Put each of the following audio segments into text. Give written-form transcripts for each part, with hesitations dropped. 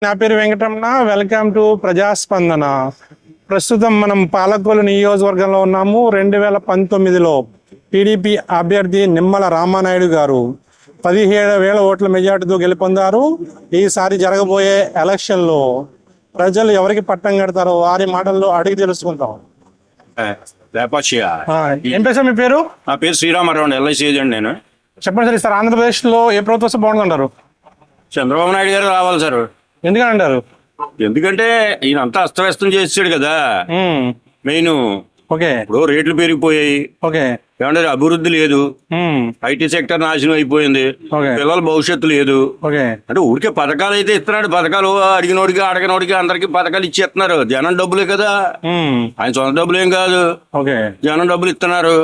నా పేరు Venkataramana. Welcome to ప్రజాస్పందన. ప్రస్తుతం మనం పాలకొల్లు నియోజకవర్గంలో ఉన్నాము. 2019లో టీడీపీ అభ్యర్థి నిమ్మల రామానాయుడు గారు 17,000 ఓట్ల మెజార్టీతో గెలుపొందారు. ఈసారి జరగబోయే ఎలక్షన్లో ప్రజలు ఎవరికి పట్టం కడతారో వారి మాటల్లో అడిగి తెలుసుకుంటాం. ఏం పేరు సార్ మీ పేరు? నా పేరు శ్రీరామారావు, ఎల్ఐసి ఏజెంట్. నేను చెప్పండి సార్, ఆంధ్రప్రదేశ్లో ఏ ప్రభుత్వం వస్తే బాగుంటుందంటారు? చంద్రబాబు నాయుడు గారు రావాలి సార్. ఎందుకని అంటారు? ఎందుకంటే ఈయన అంతా అస్తవ్యస్తం చేసాడు కదా. మెయిన్ ఓకే, ఇప్పుడు రేట్లు పెరిగిపోయాయి. ఓకే, ఏమంటే అభివృద్ధి లేదు, ఐటీ సెక్టర్ నాశనం అయిపోయింది, పిల్లల భవిష్యత్తు లేదు. అంటే ఊరికే పథకాలు అయితే ఇస్తున్నాడు. పథకాలు అడిగినోడికి అడగనోడికి అందరికి పథకాలు ఇచ్చేస్తున్నారు. జనం డబ్బులే కదా, ఆయన సొంత డబ్బులు ఏం కాదు. జనం డబ్బులు ఇస్తున్నారు.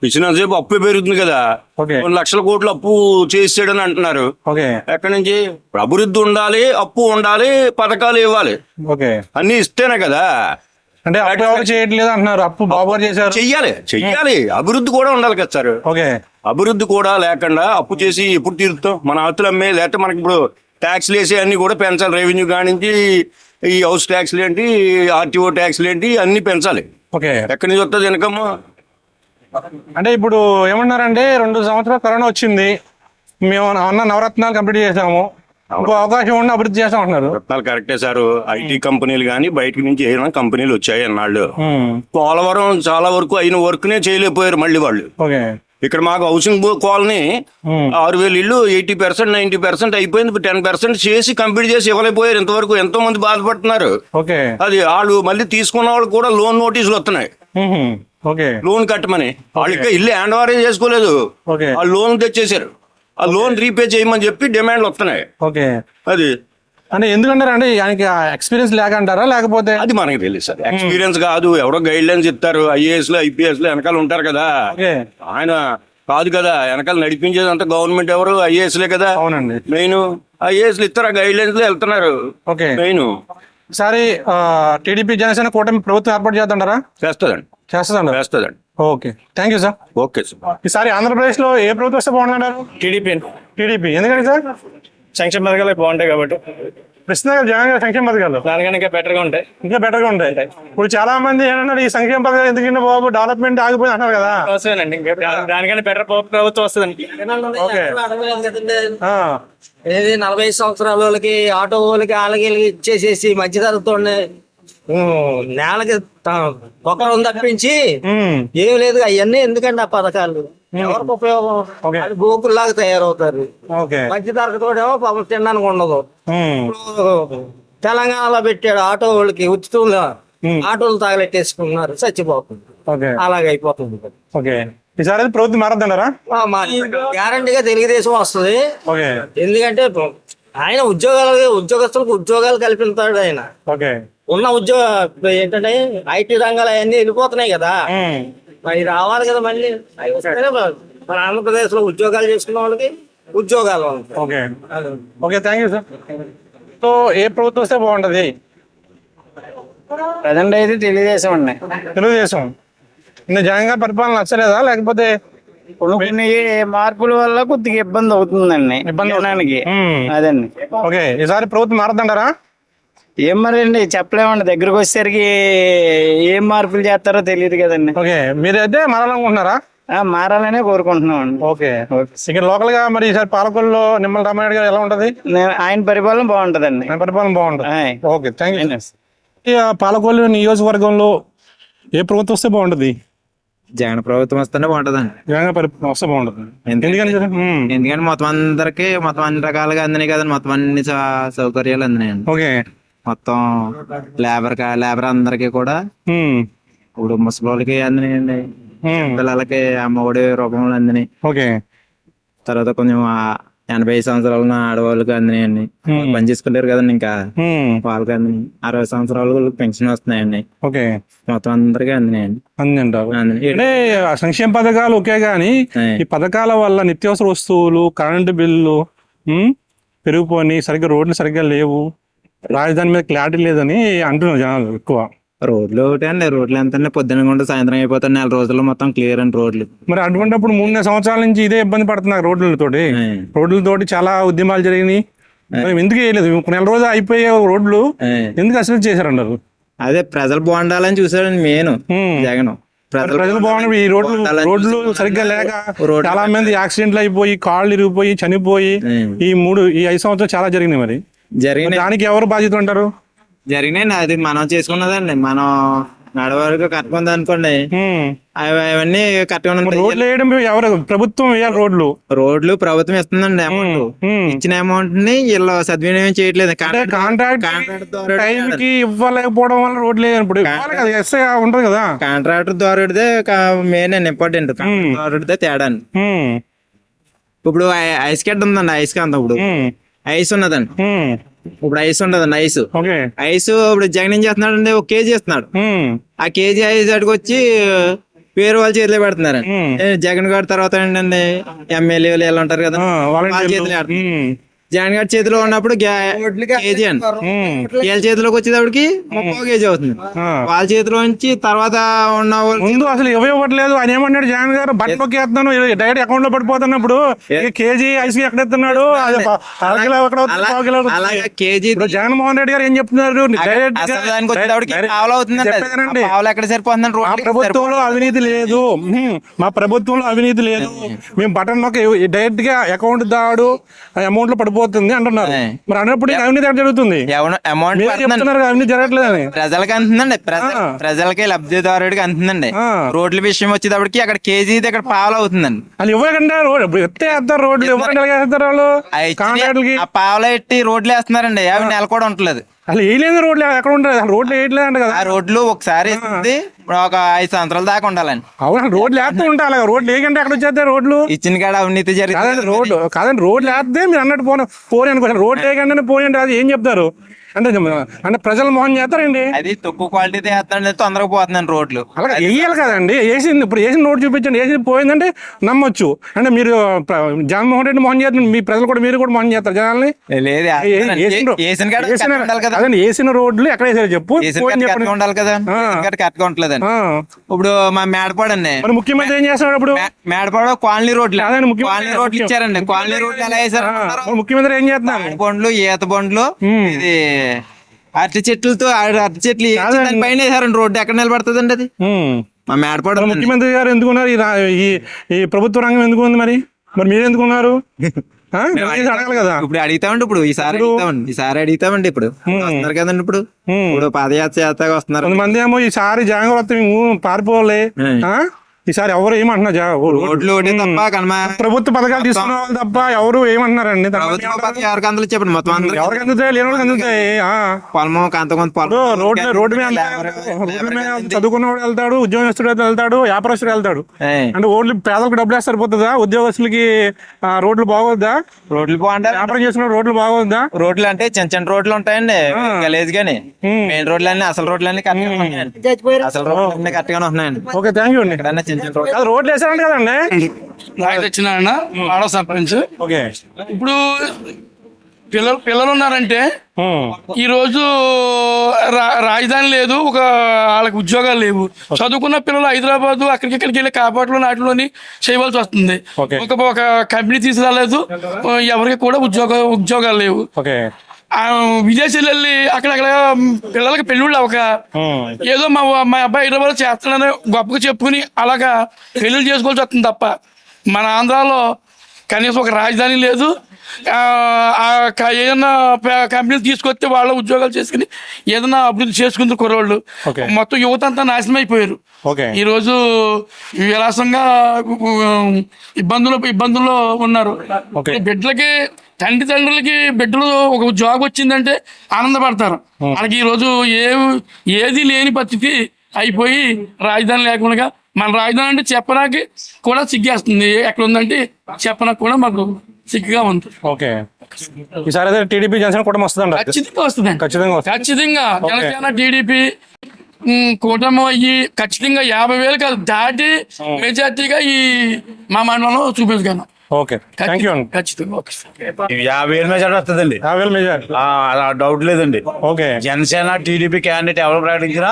ఇచ్చినంతసేపు అప్పు పెరుగుతుంది కదా. కొన్ని లక్షల కోట్లు అప్పు చేసాడని అంటున్నారు. ఎక్కడి నుంచి? అభివృద్ధి ఉండాలి, అప్పు ఉండాలి, పథకాలు ఇవ్వాలి, అన్ని ఇస్తేనే కదా. అంటే చేయట్లేదు అంటున్నారు. అప్పు బాబు చేశారు, చెయ్యాలి. అభివృద్ధి కూడా ఉండాలి కదా సార్. అభివృద్ధి కూడా లేకుండా అప్పు చేసి ఎప్పుడు తీరుతాం? మన ఆస్తులు అమ్మే, లేకపోతే మనకి ఇప్పుడు ట్యాక్స్లు వేసి అన్ని కూడా పెంచాలి. రెవెన్యూ కానించి ఈ హౌస్ ట్యాక్స్లు ఏంటి, ఆర్టీఓ ట్యాక్స్లు ఏంటి, అన్ని పెంచాలి. ఎక్కడి నుంచి వస్తుంది ఇన్కమ్? అంటే ఇప్పుడు ఏమన్నారంటే 2 సంవత్సరాలు కరోనా వచ్చింది, మేము అన్న నవరత్నాలు కంప్లీట్ చేసాము, ఇంకో అవకాశం ఉండి అభివృద్ధి చేస్తాం అంటున్నారు. రత్నాలు కరెక్టే సార్. ఐటీ కంపెనీలు కానీ బయట నుంచి ఏమైనా కంపెనీలు వచ్చాయి అన్నాళ్ళు. పోలవరం చాలా వరకు అయిన వర్క్ నే చేయలేకపోయారు మళ్ళీ వాళ్ళు. ఇక్కడ మాకు హౌసింగ్ కాలనీ 6,000 ఇళ్ళు 80%, 90% అయిపోయింది. 10% చేసి కంప్లీట్ చేసి ఇవ్వలేకపోయారు. ఇంతవరకు ఎంతో మంది బాధపడుతున్నారు. అది వాళ్ళు మళ్ళీ తీసుకున్న వాళ్ళు కూడా లోన్ నోటీసులు వస్తున్నాయి. లోన్ కట్టమని. వాళ్ళకి ఇల్లు హ్యాండ్ ఓవర్ చేసుకోలేదు, ఆ లోన్ తెచ్చేసారు. ఆ లోన్ రీపే చేయమని చెప్పి డిమాండ్లు వస్తున్నాయి. అది అంటే ఎందుకంటారా? అంటే ఆయనకి ఎక్స్పీరియన్స్ లేకంటారా, లేకపోతే? అది మనకి తెలియదు సార్. ఎక్స్పీరియన్స్ కాదు, ఎవరో గైడ్ లైన్స్ ఇస్తారు. ఐఏఎస్లు ఐపీఎస్లు వెనకాల ఉంటారు కదా. ఆయన కాదు కదా వెనకాల నడిపించేది అంతా గవర్నమెంట్. ఎవరు? ఐఏఎస్లే కదా. అవునండి, మెయిన్ ఐఏఎస్లు ఇస్తారు, ఆ గైడ్ లైన్స్ లో వెళ్తున్నారు. మెయిన్ ఈసారి టీడీపీ జనసేన కూటమి ప్రభుత్వం ఏర్పాటు చేద్దంటారా? చేస్తుందండి. Okay, thank you sir. Okay sir. ఈసారి ఆంధ్రప్రదేశ్ లో ఏ ప్రభుత్వం వస్తే బాగుందంటారు? టీడీపీ. ఎందుకండి సార్? సంక్షేమ పథకాలు బాగుంటాయి కాబట్టి. ప్రస్తుతం జగన్ గారి సంక్షేమ పథకాలు దానికన్నా ఇంకా బెటర్గా ఉంటాయి. ఇప్పుడు చాలా మంది ఏంటంటే ఈ సంక్షేమ పథకాలు ఎందుకంటే బాబు డెవలప్మెంట్ ఆగిపోయింది అంటారు కదా. వస్తుందండి, దానికన్నా బెటర్ ప్రభుత్వం వస్తుందండి. ఏది 45 సంవత్సరాల వాళ్ళకి, ఆటో వాళ్ళకి, వాళ్ళకి ఇచ్చేసేసి మధ్యతరగతి నేలకి ఒకరు తప్పించి ఏం లేదు. అవన్నీ ఎందుకండి ఆ పథకాలు? ఎవరికి ఉపయోగం? గోకుల్లాగా తయారవుతారు. మధ్యతరగతోడేమో పాపం తినడానికి ఉండదు. తెలంగాణలో పెట్టాడు ఆటో వాళ్ళకి ఉచితంగా, ఆటోలు తగలెట్టేసుకున్నారు, చచ్చిపోతుంది. అలాగైపోతుంది. ఈసారి ప్రభుత్వం మారద్దంటారా? గ్యారంటీగా తెలుగుదేశం వస్తుంది. ఎందుకంటే ఆయన ఉద్యోగస్తులకు ఉద్యోగాలు కల్పిస్తాడు. ఆయన ఉన్న ఏంటంటే ఐటీ రంగాలు అవన్నీ వెళ్ళిపోతున్నాయి కదా, అవి రావాలి కదా మళ్ళీ. అవి వస్తేనే మన ఆంధ్రప్రదేశ్ లో ఉద్యోగాలు చేసుకున్న వాళ్ళకి ఉద్యోగాలు. Thank you sir. సో ఏ ప్రభుత్వం వస్తే బాగుంటది? ప్రజెంట్ అయితే తెలుగుదేశం. జగన్ గారి పరిపాలన నచ్చలేదా, లేకపోతే కొన్ని మార్పుల వల్ల కొద్దిగా ఇబ్బంది అవుతుందండి? అదండి. ఈసారి ప్రభుత్వం మారద్దంటారా? ఏం మరి అండి, చెప్పలేమండి. దగ్గరకు వచ్చేసరికి ఏం మార్పులు చేస్తారో తెలియదు కదండి. మీరైతే మారాలనుకుంటున్నారా? మారాలనే కోరుకుంటున్నామండి. ఇక్కడ లోకల్ గా మరి ఈసారి పాలకొల్లులో నిమ్మల రామానాయుడు గారు ఎలా ఉంటది? ఆయన పరిపాలన బాగుంటదండి. Okay, thank you. పాలకొల్లు నియోజకవర్గంలో ఏ ప్రభుత్వం వస్తే బాగుంటది? జగన్ ప్రభుత్వం వస్తేనే బాగుంటదండి. జగన్ వస్తే బాగుంటది. ఎందుకంటే మొత్తం అందరికి మొత్తం అన్ని రకాలుగా అందినాయి కదండి. మొత్తం అన్ని సౌకర్యాలు అందినాయండి. మొత్తం లేబర్ అందరికి కూడా ఇప్పుడు ముసలి వాళ్ళకి అందినాయండి, పిల్లలకి అమ్మఒడి రూపంలో అందినాయి. తర్వాత కొంచెం 85 సంవత్సరాల ఆడవాళ్ళకి అందినాయండి. పని చేసుకుంటారు కదండి, ఇంకా వాళ్ళకి అందినాయి. 60 సంవత్సరాల పెన్షన్ వస్తున్నాయండి. మొత్తం అందరికీ అందినాయండి. అంటే సంక్షేమ పథకాలు ఓకే గానీ ఈ పథకాల వల్ల నిత్యావసర వస్తువులు, కరెంటు బిల్లు పెరిగిపోయి, సరిగ్గా రోడ్లు సరిగ్గా లేవు, రాజధాని మీద క్లారిటీ లేదని అంటున్నారు జనాలు ఎక్కువ. రోడ్లు ఒకటే అండి. రోడ్లు ఎంత పొద్దున్న కొంటే సాయంత్రం అయిపోతాయి. 4 రోజుల్లో మొత్తం క్లియర్ అండి రోడ్లు. మరి అటువంటిప్పుడు 3 సంవత్సరాల నుంచి ఇదే ఇబ్బంది పడుతున్నారు రోడ్లతోటి. చాలా ఉద్యమాలు జరిగినాయి, మరి ఎందుకు వేయలేదు? నెల రోజులు అయిపోయే రోడ్లు ఎందుకు అసలు చేశారన్నారు? అదే ప్రజలు బాగుండాలని చూసాడండి మెయిన్ జగన్. ప్రజలు బాగుండి ఈ రోడ్లు సరిగ్గా లేక చాలా మంది యాక్సిడెంట్లు అయిపోయి కాళ్ళు ఇరిగిపోయి చనిపోయి ఈ 5 సంవత్సరాలు చాలా జరిగినాయి. మరి జరిగినాయి. దానికి ఎవరు బాధ్యత ఉంటారు? జరిగినాయి. అది మనం చేసుకున్నదండి. మనం నడవరకు కట్టుకుంది అనుకోండి, అవన్నీ కట్టుకుని రోడ్లు వేయడం ఎవరు? ప్రభుత్వం వేయాలి రోడ్లు. రోడ్లు ప్రభుత్వం ఇస్తుందండి అమౌంట్. ఇచ్చిన అమౌంట్ ని వీళ్ళు సద్వినియోగం చేయట్లేదు. కాంట్రాక్ట్ టైంకి ఇవ్వలేకపోవడం వల్ల రోడ్లు ఇప్పుడు ఎస్ఐ ఉంటది కదా. కాంట్రాక్టర్ ద్వారా మెయిన్ అండి, ఇంపార్టెంట్. ద్వారా తేడా. ఇప్పుడు ఐస్ కట్ ఉందండి, ఐస్ కాంత ఇప్పుడు ఐస్ ఉన్నదండి. ఇప్పుడు ఐస్ ఉండదండి. ఐస్ ఇప్పుడు జగన్ ఏం చేస్తున్నాడు అండి, 1 కేజీ ఇస్తున్నాడు. ఆ కేజీ ఐస్ అటుకు వచ్చి వేరే వాళ్ళ చేతిలో పెడుతున్నారండి. జగన్ గారి తర్వాత ఏంటండి ఎమ్మెల్యేలు ఎలా ఉంటారు కదా, వాళ్ళ చేతిలో పెడుతున్నారు. జగన్ గారి చేతిలో ఉన్నప్పుడు కేజీ అండి, వీళ్ళ చేతిలోకి వచ్చేటప్పటికి 30 కేజీ అవుతుంది. వాళ్ళ చేతిలో నుంచి తర్వాత ఉన్న ముందు అసలు ఇవ్వట్లేదు. ఆయన ఏమన్నాడు జగన్ గారు, బట్ట నొక్కేస్తున్నాను డైరెక్ట్ అకౌంట్ లో పడిపోతున్నప్పుడు కేజీ ఐస్ ఎక్కడ ఎత్తున్నాడు, అలాగే కేజీ. జగన్మోహన్ రెడ్డి గారు ఏం చెప్తున్నారు, ఎక్కడ సరిపోతుందండి. ప్రభుత్వంలో అవినీతి లేదు, మా ప్రభుత్వంలో అవినీతి లేదు, మేము బటన్ నొక్కి డైరెక్ట్ గా అకౌంట్ దాడు అమౌంట్ లో పడిపోతుంది అంటున్నారు. మరి అన్నప్పుడు అవినీతి ఎక్కడ జరుగుతుంది? అమౌంట్ అవినీతి జరగట్లేదని ప్రజలకి అంతుందండి, ప్రజలకి లబ్ధిదారుడికి అంతుందండి. రోడ్ల విషయం వచ్చేటప్పటికి అక్కడ కేజీ అక్కడ పావులు అవుతుందండి. అది ఇవ్వకుండా ఎత్తేస్తారు రోడ్లు, ఇవ్వకుండా వాళ్ళు ఆ పావులు ఎట్టి రోడ్లు వేస్తున్నారండి. అవి నెల కూడా ఉండలేదు. అసలు వేయలేదు రోడ్లు, ఎక్కడ ఉంటుంది అసలు రోడ్లు వేయట్లేదంట కదా. ఆ రోడ్లు ఒకసారి వేస్తుంది ఒక 5 సంవత్సరాల దాకా ఉండాలండి. అవును, రోడ్లు వేస్తూ ఉంటారు. రోడ్లు వేయకంటే ఎక్కడ వచ్చేస్తే రోడ్లు ఇచ్చిన కాడ అవినీతి జరిగింది. రోడ్లు వేస్తే మీరు అన్నట్టు పోనీ అనుకోండి, రోడ్లు వేయకంటే పోనీ అంటే అది ఏం చెప్తారు అంటే ప్రజలు మోహన్ చేస్తారండి. అది తక్కువ క్వాలిటీ వేస్తాండి, తొందరగా పోతుందండి రోడ్లు. అలా వేయాలి కదండి. ఇప్పుడు వేసిన రోడ్ చూపించండి, వేసి పోయిందంటే నమ్మొచ్చు. అంటే మీరు జగన్మోహన్ రెడ్డి మోహన్ చేస్తారు, మీ ప్రజలు కూడా మీరు కూడా మోహన్ చేస్తారు జనాల్ని. అదే వేసిన రోడ్లు ఎక్కడ వేసారు చెప్పు, ఉండాలి కదా, కరెక్ట్గా ఉంటలేదండి. ఇప్పుడు మా మేడపాడండి, మరి ముఖ్యమంత్రి ఏం చేస్తున్నాడు? ఇప్పుడు మేడపాడు కాలనీ రోడ్లు, కాలనీ రోడ్లు ఇచ్చారండి. కాలనీ రోడ్లు ఎలా వేసారు? ముఖ్యమంత్రి ఏం చేస్తున్నారు? బండ్లు, ఈత బండ్లు, ఇది అరటి చెట్లతో అరటి చెట్లు పైన వేసారండి. రోడ్డు ఎక్కడ నిలబడుతుందండి అది? మా మేడపాడు. ముఖ్యమంత్రి గారు ఎందుకున్నారు? ఈ ప్రభుత్వ రంగం ఎందుకు ఉంది? మరి మీరు ఎందుకున్నారు? అడగాలి కదా. ఇప్పుడు అడుగుతామండి, ఇప్పుడు ఈసారి అడుగుతామండి. ఇప్పుడు వస్తున్నారు కదండి, ఇప్పుడు పాదయాత్ర చేస్తాగా వస్తున్నారు. కొంతమంది ఏమో ఈసారి జగన్ వస్తే పారిపోవాలి, ఈసారి ఎవరు ఏమంటున్నారు? ప్రభుత్వ పథకాలు తీసుకున్న వాళ్ళు తప్ప ఎవరు ఏమంటున్నారండి? ఎవరికి అందులో చెప్పండి, మొత్తం అందరూ ఎవరికి అందుతాయి, లేని వాళ్ళకి అందుతాయి. పొలము కొంత రోడ్డు మీద చదువుకున్నవాడు వెళ్తాడు, ఉద్యోగస్తుడు వెళ్తాడు, వ్యాపారస్తుడు వెళ్తాడు. అంటే ఓన్లీ పేదలకు డబ్బులు వేస్తే సరిపోతుందా? ఉద్యోగస్తులకి రోడ్లు బాగోద్దా? రోడ్లు బాగుంటాయి. వ్యాపారం చేసుకున్న రోడ్లు బాగోద్దా? రోడ్లు అంటే చిన్న చిన్న రోడ్లు ఉంటాయండి, గలీజ్ గానీ. మెయిన్ రోడ్లు అన్ని అసలు రోడ్లు అన్ని కరెక్ట్గా ఉన్నాయండి. అసలు రోడ్లు అన్ని కరెక్ట్గానే ఉన్నాయండి. ఓకే, థ్యాంక్ యూ అండి. రోడ్లు వేసారంట కదండి. ఆడో సర్పంచ్. ఇప్పుడు పిల్లలు ఉన్నారంటే ఈ రోజు రాజధాని లేదు, వాళ్ళకి ఉద్యోగాలు లేవు. చదువుకున్న పిల్లలు హైదరాబాద్ అక్కడికి వెళ్ళి కాపాట్లో నాటిలోని చేయవలసి వస్తుంది. ఒక కంపెనీ తీసుకురాలేదు, ఎవరికి కూడా ఉద్యోగాలు లేవు. విదేశాలు వెళ్ళి అక్కడక్కడ పిల్లలకి పెళ్ళిళ్ళు అవ్వక ఏదో మా అబ్బాయి హైదరాబాద్ చేస్తానని గొప్పగా చెప్పుకుని అలాగా పెళ్ళిళ్ళు చేసుకోవాల్సి వస్తుంది తప్ప మన ఆంధ్రాలో కనీసం ఒక రాజధాని లేదు. ఏదన్నా కంపెనీలు తీసుకొస్తే వాళ్ళ ఉద్యోగాలు చేసుకుని ఏదైనా అభివృద్ధి చేసుకుంటారు కుర్రోళ్ళు. మొత్తం యువత అంతా నాశనం అయిపోయారు. ఈ రోజు విలాసంగా ఇబ్బందుల్లో ఉన్నారు. బిడ్డలకి తండ్రులకి బిడ్డలు ఒక జాబ్ వచ్చిందంటే ఆనందపడతారు. వాళ్ళకి ఈ రోజు ఏది లేని పరిస్థితి అయిపోయి రాజధాని లేకుండా మన రాజధాని అంటే చెప్పడానికి కూడా సిగ్గేస్తుంది. ఎక్కడ ఉందంటే చెప్పడానికి కూడా మాకు సిగ్గుగా ఉంది. ఈసారి టీడీపీ జనసేన కూడా వస్తుంది. ఖచ్చితంగా జనసేన టీడీపీ కూటమి అయ్యి ఖచ్చితంగా 50,000 కాదు దాటి మెజార్టీగా ఈ మా మండలంలో చూపించగలను. ఓకే, థ్యాంక్ యూ అండి. ఖచ్చితంగా 50,000 మెజార్టీ వస్తుందండి, 50,000 మెజార్టీ. డౌట్ లేదండి. ఓకే, జనసేన టీడీపీ క్యాండిడేట్ ఎవరు ప్రకటించినా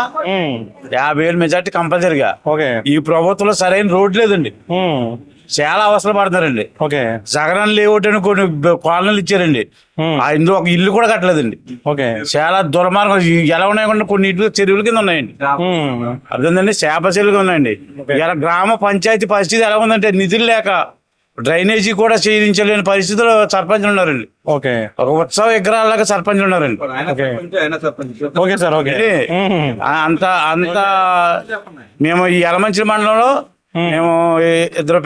50,000 మెజార్టీ కంపల్సరీగా. ఓకే, ఈ ప్రభుత్వంలో సరైన రోడ్ లేదండి. చాలా అవసరం పడుతున్నారండి. ఓకే జగన్ లేఅవుట్ అని కొన్ని కాలనీలు ఇచ్చారండి. ఇందులో ఒక ఇల్లు కూడా కట్టలేదండి. ఓకే చాలా దుర్మార్గం. ఎలా ఉన్నాయంటే కొన్ని ఇల్లు చెరువుల కింద ఉన్నాయండి. అర్థండి, చేప చెరువులు ఉన్నాయండి. ఇలా గ్రామ పంచాయతీ పరిస్థితి ఎలా ఉందంటే నిధులు లేక డ్రైనేజీ కూడా చేయించలేని పరిస్థితుల్లో సర్పంచ్లు ఉన్నారండి. ఓకే ఒక ఉత్సవ విగ్రహాలాగా సర్పంచ్లు ఉన్నారండి. ఓకే సార్ ఓకే అంత అంత మేము ఈ యలమంచిలి మండలంలో మేము ఇద్దరు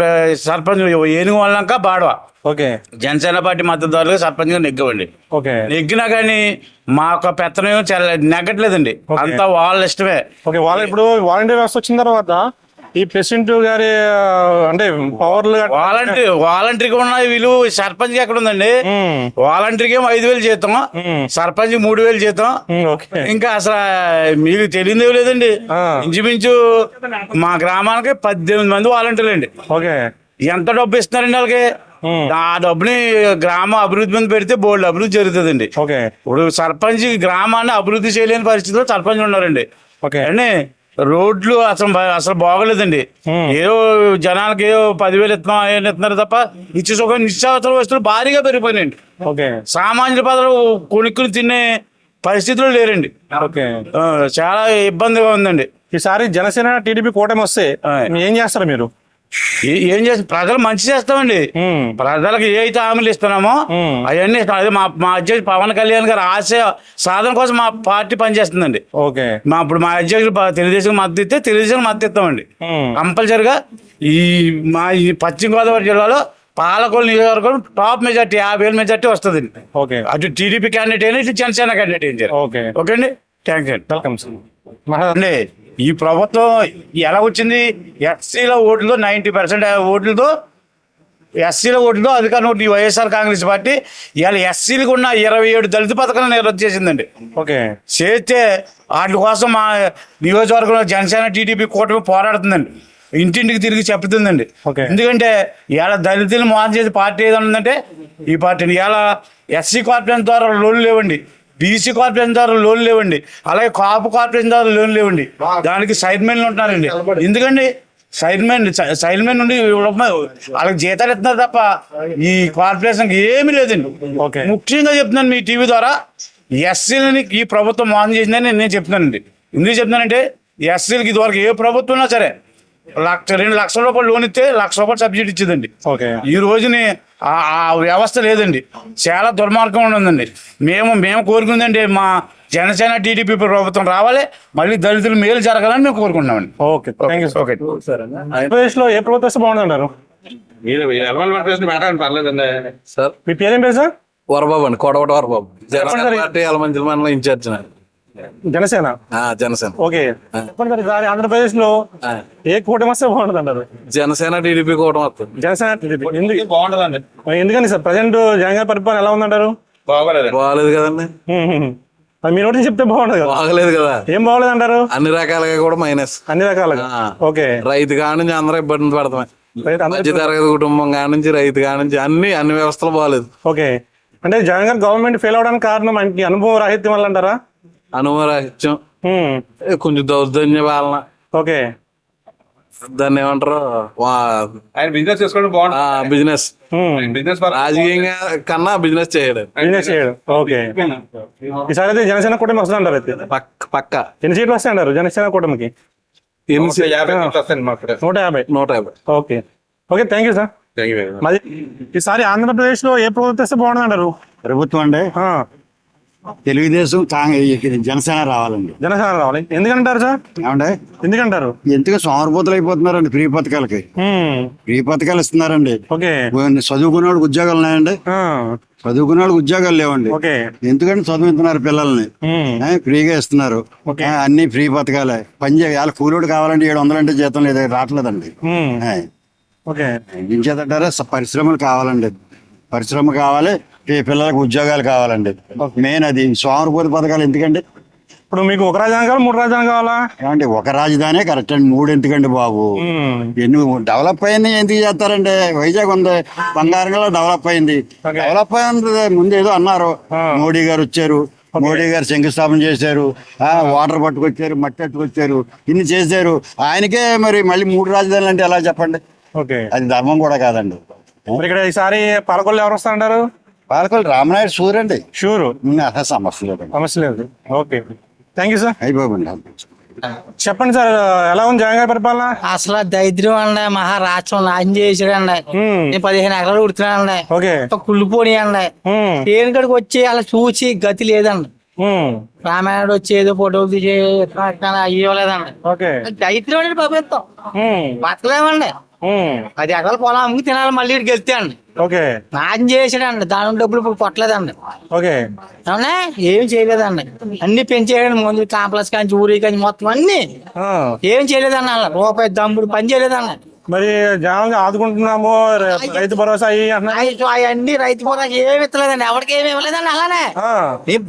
సర్పంచ్ ఏనుగు వాళ్ళక బాడవ ఓకే జనసేన పార్టీ మద్దతుదారులుగా సర్పంచ్ గా నెగ్గవండి. ఓకే నెగ్గినా కానీ మా యొక్క పెత్తనం నెగ్గట్లేదండి. అంతా వాళ్ళ ఇష్టమే. ఓకే వాళ్ళ ఇప్పుడు వాలంటీర్ వ్యవస్థ వచ్చిన తర్వాత ఈ ప్రెసిడెంట్ గారి అంటే పవర్లు వాలంటీర్కి ఉన్న విలువ సర్పంచ్ కి ఎక్కడ ఉందండి? వాలంటీర్కి ఏమో 5,000 జీతం, సర్పంచ్ 3,000 జీతం. ఇంకా అసలు మీకు తెలియదే లేదండి. ఇంచుమించు మా గ్రామానికి 18 మంది వాలంటీర్లు అండి. ఓకే ఎంత డబ్బు ఇస్తున్నారండి వాళ్ళకి? ఆ డబ్బుని గ్రామ అభివృద్ధి మీద పెడితే బోల్డ్ అభివృద్ధి జరుగుతుందండి. ఓకే ఇప్పుడు సర్పంచ్ గ్రామాన్ని అభివృద్ధి చేయలేని పరిస్థితిలో సర్పంచ్ ఉన్నారండి. ఓకే అండి రోడ్లు అసలు బాగోలేదండి. ఏదో జనాలకి ఏదో 10,000 ఇస్తున్నారు తప్ప నిత్యావసర వస్తువులు భారీగా పెరిగిపోయినాయండి. ఓకే సామాన్య పదాలు కొనుక్కుని తినే పరిస్థితులు లేరండి. ఓకే చాలా ఇబ్బందిగా ఉందండి. ఈసారి జనసేన టీడీపీ కూటమి వస్తే ఏం చేస్తారు మీరు? ఏం చేస్తాం? ప్రజలు మంచి చేస్తామండి. ప్రజలకు ఏ అయితే హామీలు ఇస్తున్నామో అవన్నీ అదే మా అధ్యక్షుడు పవన్ కళ్యాణ్ గారు ఆశ సాధన కోసం మా పార్టీ పనిచేస్తుందండి. ఓకే ఇప్పుడు మా అధ్యక్షుడు తెలుగుదేశం మద్దతు ఇస్తే తెలుగుదేశం మద్దతు ఇస్తామండి. కంపల్సరిగా ఈ పశ్చిమ గోదావరి జిల్లాలో పాలకొల్లు నియోజకవర్గం టాప్ మెజార్టీ 50,000 మెజార్టీ వస్తుందండి. ఓకే అటు టీడీపీ క్యాండిడేట్ అయినా ఇటు జనసేన క్యాండిడేట్ అయినా. ఓకే ఓకే అండి, థ్యాంక్స్ అండి. Welcome sir. అండి ఈ ప్రభుత్వం ఎలా వచ్చింది? ఎస్సీల ఓట్లతో 90% ఓట్లతో ఎస్సీల ఓట్లతో అధికారం ఈ వైఎస్ఆర్ కాంగ్రెస్ పార్టీ ఇవాళ ఎస్సీలకు ఉన్న 27 దళిత పథకాలను రద్దు చేసిందండి. ఓకే చేస్తే వాటి కోసం మా నియోజకవర్గంలో జనసేన టీడీపీ కూటమి పోరాడుతుందండి. ఇంటింటికి తిరిగి చెప్తుందండి. ఎందుకంటే ఇవాళ దళితులు మోసం చేసే పార్టీ ఏదైనా ఉందంటే ఈ పార్టీని. ఇవాళ ఎస్సీ కార్పొరేషన్ ద్వారా లోన్లు లేవండి, బీసీ కార్పొరేషన్ ద్వారా లోన్లు లేవండి, అలాగే కాపు కార్పొరేషన్ ద్వారా లోన్లు లేవండి. దానికి సైడ్మెన్లు ఉంటున్నారండి. ఎందుకండి సైడ్మెన్ నుండి వాళ్ళకి జీతాలు ఇస్తున్నారు తప్ప ఈ కార్పొరేషన్ ఏమీ లేదండి. ముఖ్యంగా చెప్తున్నాను మీ టీవీ ద్వారా, ఎస్సీలని ఈ ప్రభుత్వం మోసం చేసిందని నేను చెప్తున్నానండి. ఎందుకు చెప్తున్నానంటే ఎస్సీలకి ఇదివరకు ఏ ప్రభుత్వం ఉన్నా సరే 2 లక్షల రూపాయలు లోన్ ఇస్తే 1,00,000 రూపాయలు సబ్సిడీ ఇచ్చేదండి. ఈ రోజుని ఆ వ్యవస్థ లేదండి. చాలా దుర్మార్గం ఉందండి. మేము కోరుకుందండి మా జనసేన టీడీపీ ప్రభుత్వం రావాలి, మళ్ళీ దళితులు మేలు జరగాలని మేము కోరుకుంటున్నామండి. Okay thank you. Okay Andhra Pradesh లో ఏ ప్రభుత్వం వస్తే బాగుందంటారు? సార్ మీ పేరేం పేరు సార్? వరబాబు అండి, కొడవట వరబాబు. జనసేన పార్టీ యలమంచిలి మండలం ఇన్ఛార్జ్. జనసేన జనసేన. ఓకే చెప్పండి సార్, ఈసారి ఆంధ్రప్రదేశ్ లో ఏ కూటమి వస్తే బాగుంటుంది అంటారు? జనసేన టీడీపీ కూటమి వస్తుంది. జనసేన టీడీపీ ఎందుకు బాగుంటుందండి? ఎందుకని సార్ ప్రజెంట్ జగన్ గారి పరిపాలన ఎలా ఉందంటారు? బాగలేదు కదండి. మీరు ఒకటి చెప్తే బాగుండదు కదా. బాగలేదు కదా. ఏం బాగలేదు అంటారు? అన్ని రకాలుగా కూడా మైనస్. అన్ని రకాలుగా. ఓకే రైతు కాడ నుంచి అందరూ ఇబ్బంది పడతామే. మధ్య తరగతి కుటుంబం కాడ నుంచి రైతు కాడ నుంచి అన్ని వ్యవస్థలు బాగాలేదు. ఓకే అంటే జగన్ గారు గవర్నమెంట్ ఫెయిల్ అవడానికి కారణం ఆయనకి అనుభవం రాహిత్యం వల్ల అంటారా? అనుభవం రాహిత్యం, కొంచెం దౌర్జన్య పాలన. ఓకే దాన్ని ఏమంటారు, బిజినెస్ చేసుకోవడం బాగుంటుంది. బిజినెస్ రాజకీయంగా కన్నా బిజినెస్ చేయడం. ఓకే ఈసారి అయితే జనసేన కూటమి వస్తుంది అంటారు. అయితే పక్క ఎన్ని సీట్లు వస్తాయి అంటారు జనసేన కూటమికి? 150. Okay okay thank you sir. మరి ఈసారి ఆంధ్రప్రదేశ్ లో ఏ ప్రభుత్వం వస్తే బాగుంటుంది అంటారు? ప్రభుత్వం అండి తెలుగుదేశం జనసేన రావాలండి. జనసేన రావాలి. ఎందుకంటారు సార్? ఏమండి ఎందుకంటారు? ఎందుకు సోమరపోతులు అయిపోతున్నారండి ఫ్రీ పథకాలకి. ఫ్రీ పథకాలు ఇస్తున్నారండి. చదువుకునే వాళ్ళకి ఉద్యోగాలు ఉన్నాయండి? చదువుకునే వాళ్ళకి ఉద్యోగాలు లేవండి. ఎందుకంటే చదువుతున్నారు పిల్లల్ని, ఫ్రీగా ఇస్తున్నారు. అన్ని ఫ్రీ పథకాలే. పని చేయాలి, కూలోడు కావాలంటే 700 అంటే జీతం లేదు, రావట్లేదండి. ఇంకేదంటారా, పరిశ్రమలు కావాలండి. పరిశ్రమ కావాలి, పిల్లలకు ఉద్యోగాలు కావాలండి. మెయిన్ అది. సోమరపోతు పథకాలు ఎందుకండి? ఇప్పుడు మీకు ఒక రాజధాని కావాలి, 3 రాజధాని కావాలా? ఏమంటే ఒక రాజధానే కరెక్ట్ అండి, 3 ఎందుకండి బాబు? ఎన్ని డెవలప్ అయింది ఎందుకు చేస్తారండి? వైజాగ్ ఉంది, బంగారంగా డెవలప్ అయింది. డెవలప్ అయింది ముందు ఏదో అన్నారు. మోడీ గారు వచ్చారు, మోడీ గారు శంకుస్థాపన చేశారు, వాటర్ పట్టుకొచ్చారు, మట్టి పట్టుకొచ్చారు, ఇన్ని చేశారు. ఆయనకే మరి మళ్ళీ 3 రాజధానులు అంటే ఎలా చెప్పండి? ఓకే. అది ధర్మం కూడా కాదండి. మరి ఇక్కడ ఈసారి పాలకొల్లు ఎవరు వస్తారంటారు? పాలకొల్లు రామనాయుడు షూర్ అండి. షూరు, అసలు సమస్య లేదు. సమస్య లేదు. Okay, thank you sir. అయిపోయింది. చెప్పండి సార్, ఎలా ఉంది జగన్ గారి పరిపాలన? అసలు దరిద్రం అండి, మహారాష్ట్రం నాశనం చేసాడండి. నేను 15 ఎకరాలు ఉడుతున్నానండి. ఓకే. కుళ్ళిపోయి అండి. ఏనుగడికి వచ్చి అలా చూసి గతి లేదండి. రామాయణుడు వచ్చి ఏదో ఫోటోలు తీసి అయ్యలేదండి. ఓకే. దరిద్రం అండి ప్రభుత్వం, బతకలేమండి. 10 ఎకరాల పొలం అమ్ముకు తినాలి, మళ్ళీ ఇక్కడికి వెళ్తే అండి. ఓకే. నాశనం చేసాడండి. దాని డబ్బులు ఇప్పుడు కొట్టలేదండి. ఓకే. అవునా, ఏం చేయలేదండి. అన్ని పెంచేయడండి, ముందు కాంప్లెక్స్ కానీ ఊరి కానీ మొత్తం అన్ని ఏం చేయలేదన్న. రూపాయి దమ్ముడు పని చేయలేదన్న. మరి జనాలు ఆదుకుంటున్నాము, రైతు భరోసా అవన్నీ రైతు భరోసా ఏమి ఇస్తలేదండి, ఎవరికి ఏమి ఇవ్వలేదండి. అలానే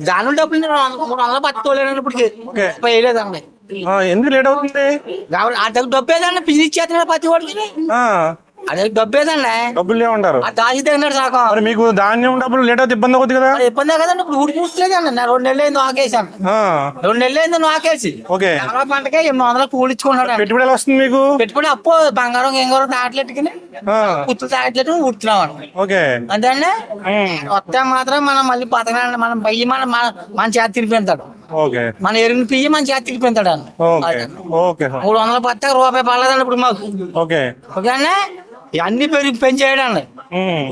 దాని డబ్బులు 300 పట్టుకోలేదండి. ఇప్పటికి వేయలేదండి. ఎందుకు లేట్ అవుతుంది? డబ్బేదండి, పిలిచి ఇచ్చేస్తున్నాడు ప్రతి ఒక్కరికి. అదే డబ్బేదండి, డబ్బులు లేవుంటారు. దాచి తిన్నాడు సాకం. మరి మీకు ధాన్యం డబ్బులు లేట్ అవుతుంది, ఇబ్బంది అవుతుంది కదా? ఇబ్బంది కదండి. ఇప్పుడు ఊరికి పూర్తిలేదండి. 2 నెలలు అయింది ఆకేసాను. 2 నెలలు అయింది ఆకేసి. ఓకే. పంటకే 800 కూలిచ్చుకున్నాడు. పెట్టుబడి ఎలా వస్తుంది మీకు? పెట్టుబడి అప్పు బంగారం గింగారం తాగట్లెట్టుకుని పుత్తులు తాగట్లేదు ఉడుతున్నాం. ఓకే. అంతే అండి. వస్తే మాత్రం మనం మళ్ళీ బతకనండి. మనం బయ్యి మన చేతి తిరిగిపోతాడు. ఓకే. మన ఎరుగు పియ్యి మన చేతి తిరిగిపోతాడు అండి. ఓకే. 300 పత్తా రూపాయి పడలేదండి ఇప్పుడు మాకు. ఓకే. ఓకే అండి. అన్ని పెంచేయడండి.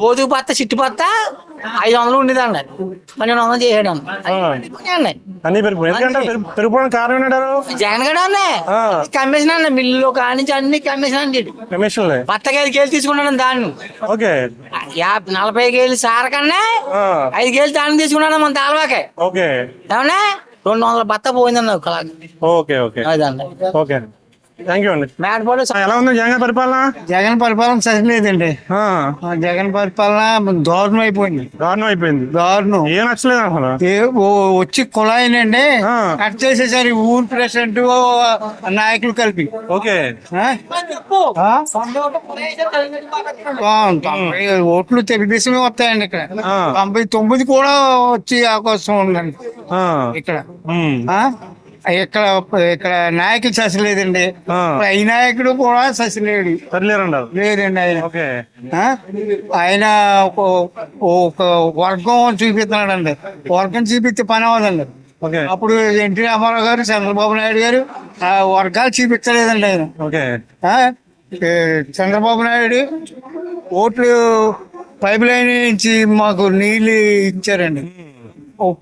గోధుమ పత్త చిట్టు పత్త 500 ఉండేదండి, 1200 చేసేయడం. అన్ని పెరిగిపోవడం కారణం ఏంటారు? జగన్ గడ అండి కమిషన్ అండి. మిల్లు కానించి అన్ని కమిషన్ అండి. కమిషన్ పత్తకి 5 కేజీలు తీసుకున్నాడు దాన్ని. ఓకే. 40 కేజీలు సార కన్నా 5 కేజీలు దాన్ని తీసుకున్నాడు మన తాలవాకే. ఓకే. ఏమన్నా 200 బత్త పోయిందండి ఒకలాగా. ఓకే. ఓకే. అదండి. ఓకే, థ్యాంక్ యూ అండి. మేడపోలు ఎలా ఉంది జగన్ పరిపాలన? జగన్ పరిపాలన సరిలేదండి. జగన్ పరిపాలన దారుణం అయిపోయింది. దారుణం. ఏం నచ్చలేదు అసలు. వచ్చి కుళాయినండి కట్ చేసేసారి ఊరు ప్రెసిడెంట్ నాయకులు కలిపి. ఓకే. ఓట్లు తెలుగుదేశమే వస్తాయండి ఇక్కడ. 99 కూడా వచ్చి అవకాశం ఉందండి ఇక్కడ. ఇక్కడ నాయకులు ససిలేదండి. ఈ నాయకుడు కూడా ససిలేడు. లేరండి ఆయన ఒక వర్గం చూపిస్తున్నాడండి. వర్గం చూపిస్తే పని అవ్వదండి. అప్పుడు ఎన్టీ రామారావు గారు, చంద్రబాబు నాయుడు గారు వర్గాలు చూపించలేదండి ఆయన. చంద్రబాబు నాయుడు ఓట్లు పైప్ లైన్ నుంచి మాకు నీళ్లు ఇచ్చారండి.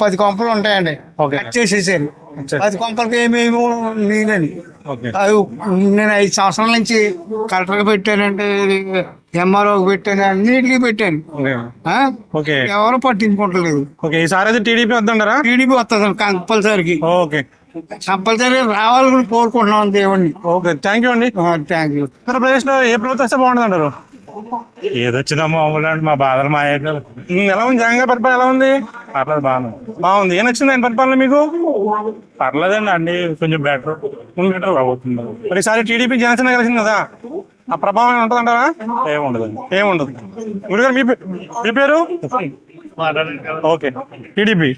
10 కొంపలు ఉంటాయండి, కట్ చేసేసారు. 10 కొంపలకి ఏమేమి నీళ్ళని. అది నేను 5 సంవత్సరాల నుంచి కలెక్టర్కి పెట్టానంటే, ఎంఆర్ఓకి పెట్టాను, అన్నిటికీ పెట్టాను. ఎవరు పట్టించుకుంటలేదు. టీడీపీ వద్దంటారా? టీడీపీ వస్తుంది కంపల్సరీకి. కంపల్సరీ రావాలని కోరుకుంటున్నాం దేవుణ్ణి. ఓకే, థ్యాంక్ యూ అండి. Thank you. ఆంధ్రప్రదేశ్ లో ఏ ప్రభుత్వం వస్తే బాగుంటుంది అంటారు? ఏదొచ్చినా మామూలు అండి, మా బాధలు మా ఎలా ఉంది జగన్ గారి పరిపాలన? ఎలా ఉంది? పర్లేదు, బాగుంది. ఏం నచ్చింది ఆయన పరిపాలన మీకు? పర్లేదండి, అన్ని కొంచెం బెటర్ అవుతుంది. మరి ఈసారి టీడీపీ జనసేన కలిసింది కదా, ఆ ప్రభావం ఉంటుంది అంటారా? ఏముండదు. గురుగారు మీ పేరు? Okay, TDP.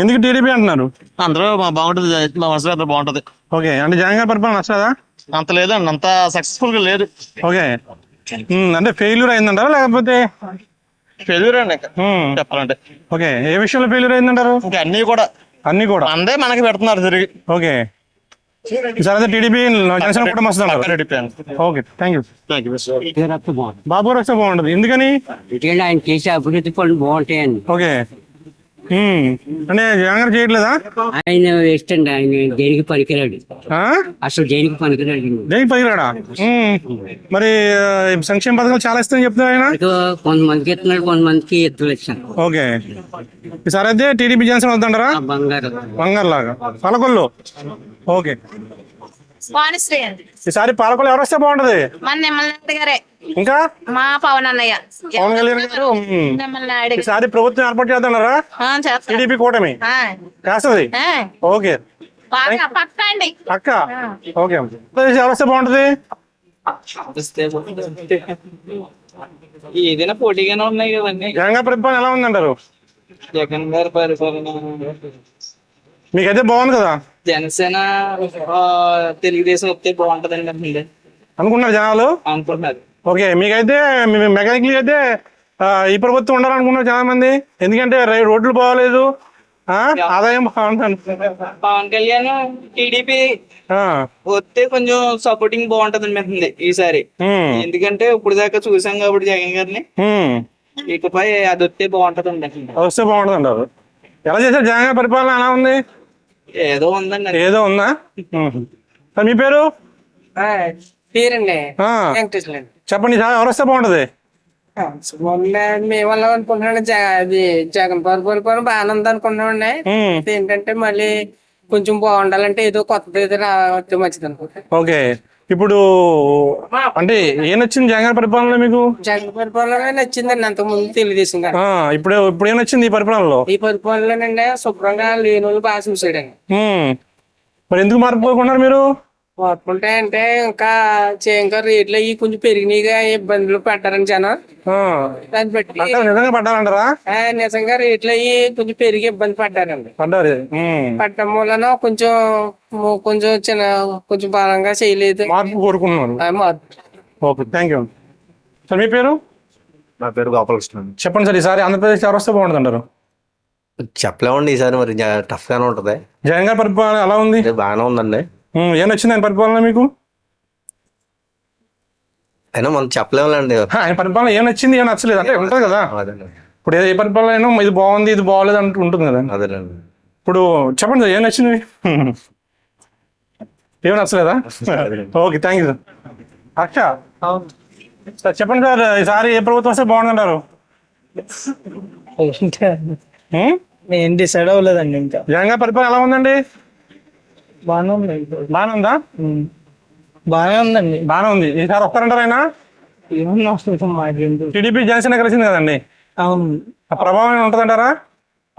ఎందుకు టీడీపీ అంటున్నారు? అందరూ బాగుంటుంది, మా మనసులో బాగుంటది. ఓకే, అంటే జగన్ గారి పరిపాలన నచ్చదా? అంత లేదండి, అంత సక్సెస్ఫుల్ గా లేదు. ఓకే, అంటే ఫెయిల్యూర్ అయిందంటారా లేకపోతే? ఫెయిల్యూర్ అండి చెప్పాలంటే. ఓకే, ఏ విషయంలో ఫెయిల్యూర్ అయిందంటారు? ఇంకా అన్ని కూడా అందే మనకి పెడుతున్నారు తిరిగి. ఓకే, ఈసారి టీడీపీ జనసేన కూడా వస్తున్నారు. Okay, thank you. బాబు గారు వస్తే బాగుంటది. ఎందుకని? ఆయన చేసే అభివృద్ధి పనులు బాగుంటాయండి. ఓకే, అంటే జగన్ గారు చేయట్లేదా? ఆయన వేస్ట్ అండి, ఆయన దేనికి పనికిరాడు. అసలు దేనికి పనికిరాడా? మరి సంక్షేమ పథకాలు చాలా ఇస్తాయని చెప్తున్నారు ఆయన. కొంతమందికి ఇస్తున్నాడు, కొంతమందికి ఇస్తలేదు. ఓకే, ఈసారి అయితే టీడీపీ జనసేన వద్దంటారా? బంగారు లాగా పాలకొల్లు. ఓకే, ఈసారి పాలకొల్లు ఎవరు వస్తే బాగుంటది? ఇంకా మా పవన్ అన్నయ్య. పవన్ కళ్యాణ్ గారు. ఈసారి ప్రభుత్వం ఏర్పాటు చేద్దారా? టీడీపీ కూటమి చేస్తుంది. ఓకే, పక్క. ఓకే, ఎవరు వస్తే బాగుంటది? ఏదైనా పోటీగానే ఉన్నాయి కదండి. జగన్ గారి పరిపాలన ఎలా ఉందంటారు? జగన్ గారి పరిపాలన మీకైతే బాగుంది కదా? జనసేన తెలుగుదేశం వస్తే బాగుంటదండి అనుకుంటున్నారు జనాలు. అనుకుంటున్నారు. ఓకే, మీకైతే మెకానికల్ అయితే ఈ ప్రభుత్వం ఉండాలనుకున్నారు చాలా మంది, ఎందుకంటే రోడ్లు బాగోలేదు, ఆదాయం బాగుంటుంది. పవన్ కళ్యాణ్ టీడీపీ వస్తే కొంచెం సపోర్టింగ్ బాగుంటది అనిపిస్తుంది ఈసారి. ఎందుకంటే ఇప్పుడు దాకా చూసాం కాబట్టి జగన్ గారిని, ఇకపై అది వస్తే బాగుంటది అండి. వస్తే బాగుంటుంది అంటారు. ఎలా చేశారు జగన్ గారి పరిపాలన, ఎలా ఉంది? ఏదో ఉందండి. ఏదో ఉందా? మీ పేరు? పేరండి చెప్పండి, ఎవరు వస్తే బాగుంటది? మేము అనుకుంటున్నాం అది జగన్ పరిపాలన బాగానే ఉంది అనుకుంటున్నామండి. ఏంటంటే మళ్ళీ కొంచెం బాగుండాలంటే ఏదో కొత్తది ఏదో రావచ్చే మంచిది అనుకుంటా. ఓకే, ఇప్పుడు అంటే ఏం నచ్చింది జగన్ గారి పరిపాలనలో మీకు? జగన్ పరిపాలన నచ్చిందండి, అంతకు ముందు తెలుగుదేశం గారు. ఇప్పుడు ఏం నచ్చింది ఈ పరిపాలనలో? ఈ పరిపాలనలోనండి శుభ్రంగా లేని వాళ్ళు బాగా చూసాడండి. మరి ఎందుకు మార్పుకోకున్నారు మీరు? మార్పుంటే అంటే ఇంకా రేట్లు అవి కొంచెం పెరిగినాయిగా, ఇబ్బందులు పడ్డారని జనం. దాన్ని బట్టి నిజంగా పడ్డారంటారా? నిజంగా రేట్లు అవి కొంచెం పెరిగి ఇబ్బంది పడ్డారండి. పడ్డం వలన కొంచెం కొంచెం బలంగా చేయలేదు, మార్పు కోరుకున్నారు. Okay, thank you sir. మీ పేరు? నా పేరు గోపాలకృష్ణ. చెప్పండి సార్, ఈసారి ఆంధ్రప్రదేశ్ ఎవరు వస్తే బాగుంటుంది అంటారు? చెప్పలేమండి, ఈసారి మరి టఫ్ గానే ఉంటది. జగన్ గారి పరిపాలన ఎలా ఉంది? బాగానే ఉందండి. ఏం నచ్చింది ఆయన పరిపాలన మీకు? అయినా మనం చెప్పలేములేండి, ఆయన పరిపాలన ఏం నచ్చింది ఏం నచ్చలేదు అంటే ఉంటుంది కదా. ఇప్పుడు ఏ పరిపాలన అయినా ఇది బాగుంది ఇది బాగోలేదు అంటూ ఉంటుంది కదా. అదేనండి. ఇప్పుడు చెప్పండి సార్, ఏం నచ్చింది? ఏం నచ్చలేదా? Okay, thank you sir. Aksha sir, చెప్పండి సార్, ఈసారి ఏ ప్రభుత్వం వస్తే బాగుందంటారు? ఏం డిసైడ్ అవ్వలేదండి ఇంకా. జగన్ గారి పరిపాలన ఎలా ఉందండి? బాగానే ఉంది. బాగానే ఉందా? బాగానే ఉందండి. బాగానే ఉంది. ఈసారి వస్తారంటారు ఆయన? టీడీపీ జనసేన కలిసింది కదండి, అవును. ఆ ప్రభావం ఉంటదంటారా?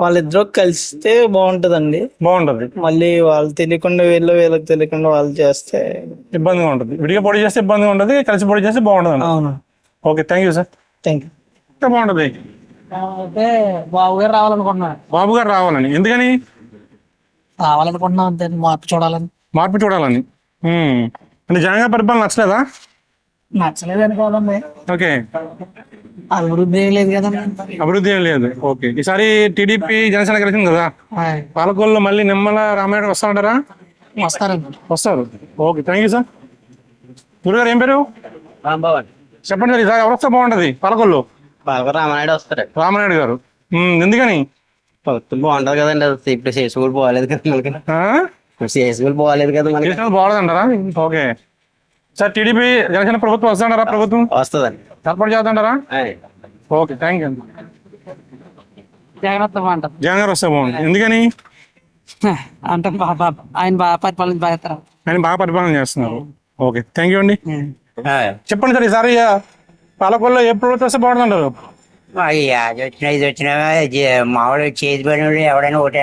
వాళ్ళిద్దరూ కలిస్తే బాగుంటదండి. బాగుంటది. మళ్ళీ వాళ్ళు తెలియకుండా వీళ్ళకి తెలియకుండా వాళ్ళు చేస్తే ఇబ్బందిగా ఉంటుంది. విడిగా పొడి చేస్తే ఇబ్బందిగా ఉంటుంది, కలిసి పొడి చేస్తే బాగుంటుంది. అవును. Okay, thank you sir. Thank you. బాగుంటది. అయితే బాబు గారు రావాలనుకుంటున్నాను. బాబు గారు రావాలని ఎందుకని? రావాలనుకుంటున్నాం అంతే, మార్పు చూడాలని. మార్పు చూడాలని. అంటే జగన్ గారి పరిపాలన నచ్చలేదా? నచ్చలేదని కాదండి, ఓకే, అభివృద్ధి ఏం లేదు కదండి. అభివృద్ధి ఏం లేదు. ఓకే, ఈసారి టీడీపీ జనసేన కలిసింది కదా, పాలకొల్లు మళ్ళీ నిమ్మల రామారెడ్డి వస్తారంటారా? వస్తారండి. వస్తారు. Okay, thank you sir. గురుగారు ఏం పేరు? చెప్పండి సార్, ఈసారి ఎవరు వస్తే బాగుంటది పాలకొల్లు? రామానాయుడు వస్తారు. రామారెడ్డి గారు. ఎందుకని? బాగుంటది కదండి, ఇప్పుడు చేసి కూడా పోలేదు కదా మనకి, చేసి కూడా పోలేదు కదా మనకి, బాగలేదంటారా? ఓకే సార్, టీడీపీ జనసేన ప్రభుత్వం వస్తాడారా? ప్రభుత్వం వస్తుందండి, ఏర్పాటు చేద్దాంటారా? Okay, thank you. జగన్ వస్తాం అంటారు. జగన్ గారు వస్తే బాగుంది. ఎందుకని? అంటే ఆయన బాగా పరిపాలన బాగా ఆయన బాగా పరిపాలన చేస్తున్నారు. ఓకే, థ్యాంక్ యూ అండి. చెప్పండి సార్, ఈసారి పాలకొల్లో ఏ ప్రభుత్వం వస్తే బాగుంటుంటారు? ఇది వచ్చినా మామూలు చేతి పని ఎవడైనా ఒకటే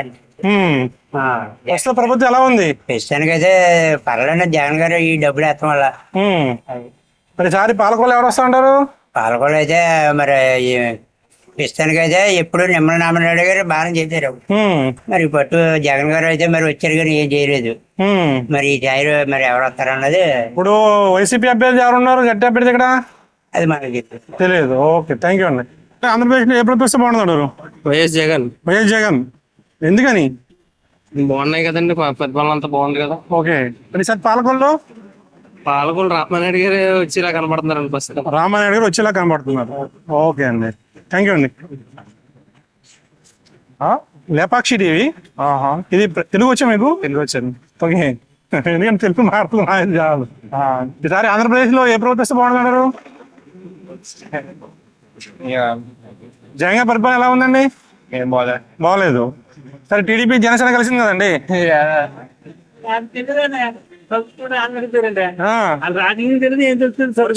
వస్తే ప్రభుత్వం ఎలా ఉంది? ప్రస్తుతానికైతే పర్వాలేదు, జగన్ గారు ఈ డబ్బులు వేస్తాం వల్ల. మరి ఈసారి పాలకొల్లో ఎవరు వస్తా ఉంటారు? పాలకొల్లు అయితే మరి ప్రస్తుతానికైతే ఎప్పుడు నిమ్మల రామారెడ్డి గారు బాగా చేశారు. మరి పట్టు జగన్ గారు అయితే మరి వచ్చారు కానీ ఏం చేయలేదు. మరి ఈ టైర్ మరి ఎవరు వస్తారన్నది ఇప్పుడు వైసీపీ అభ్యర్థి ఎవరు ఉన్నారు? గట్టి అభ్యర్థి ఇక్కడ అది మనకి తెలియదు. ఓకే, థ్యాంక్ యూ అండి. ఆంధ్రప్రదేశ్ లో ఏ ప్రభుత్వం వస్తే బాగుంటుంటారు? వైఎస్ జగన్. వైఎస్ జగన్. ఎందుకని? బాగున్నాయి కదండి, పరిపాలన అంతా బాగుంది కదా. ఓకే, మరి సార్ పాలకొల్లో పాలకొల్లు రామానాయుడు గారు వచ్చేలా కనబడుతున్నారు బస్. రామానాయుడు గారు వచ్చేలా కనబడుతున్నారు. ఓకే అండి, థ్యాంక్ యూ అండి. లేపాక్షి టీవీ, ఇది తెలుగు వచ్చా మీకు? తెలుగు వచ్చాను. ఓకే, ఎందుకంటే తెలుగు మాట్లాడుతుంది చాలు. ఈసారి ఆంధ్రప్రదేశ్ లో ఏ ప్రభుత్వం వస్తే బాగుంటున్నారు? జగన్ గారి పరిపాలన ఎలా ఉందండి? బాగలేదు. సరే, టీడీపీ జనసేన కలిసింది కదండి,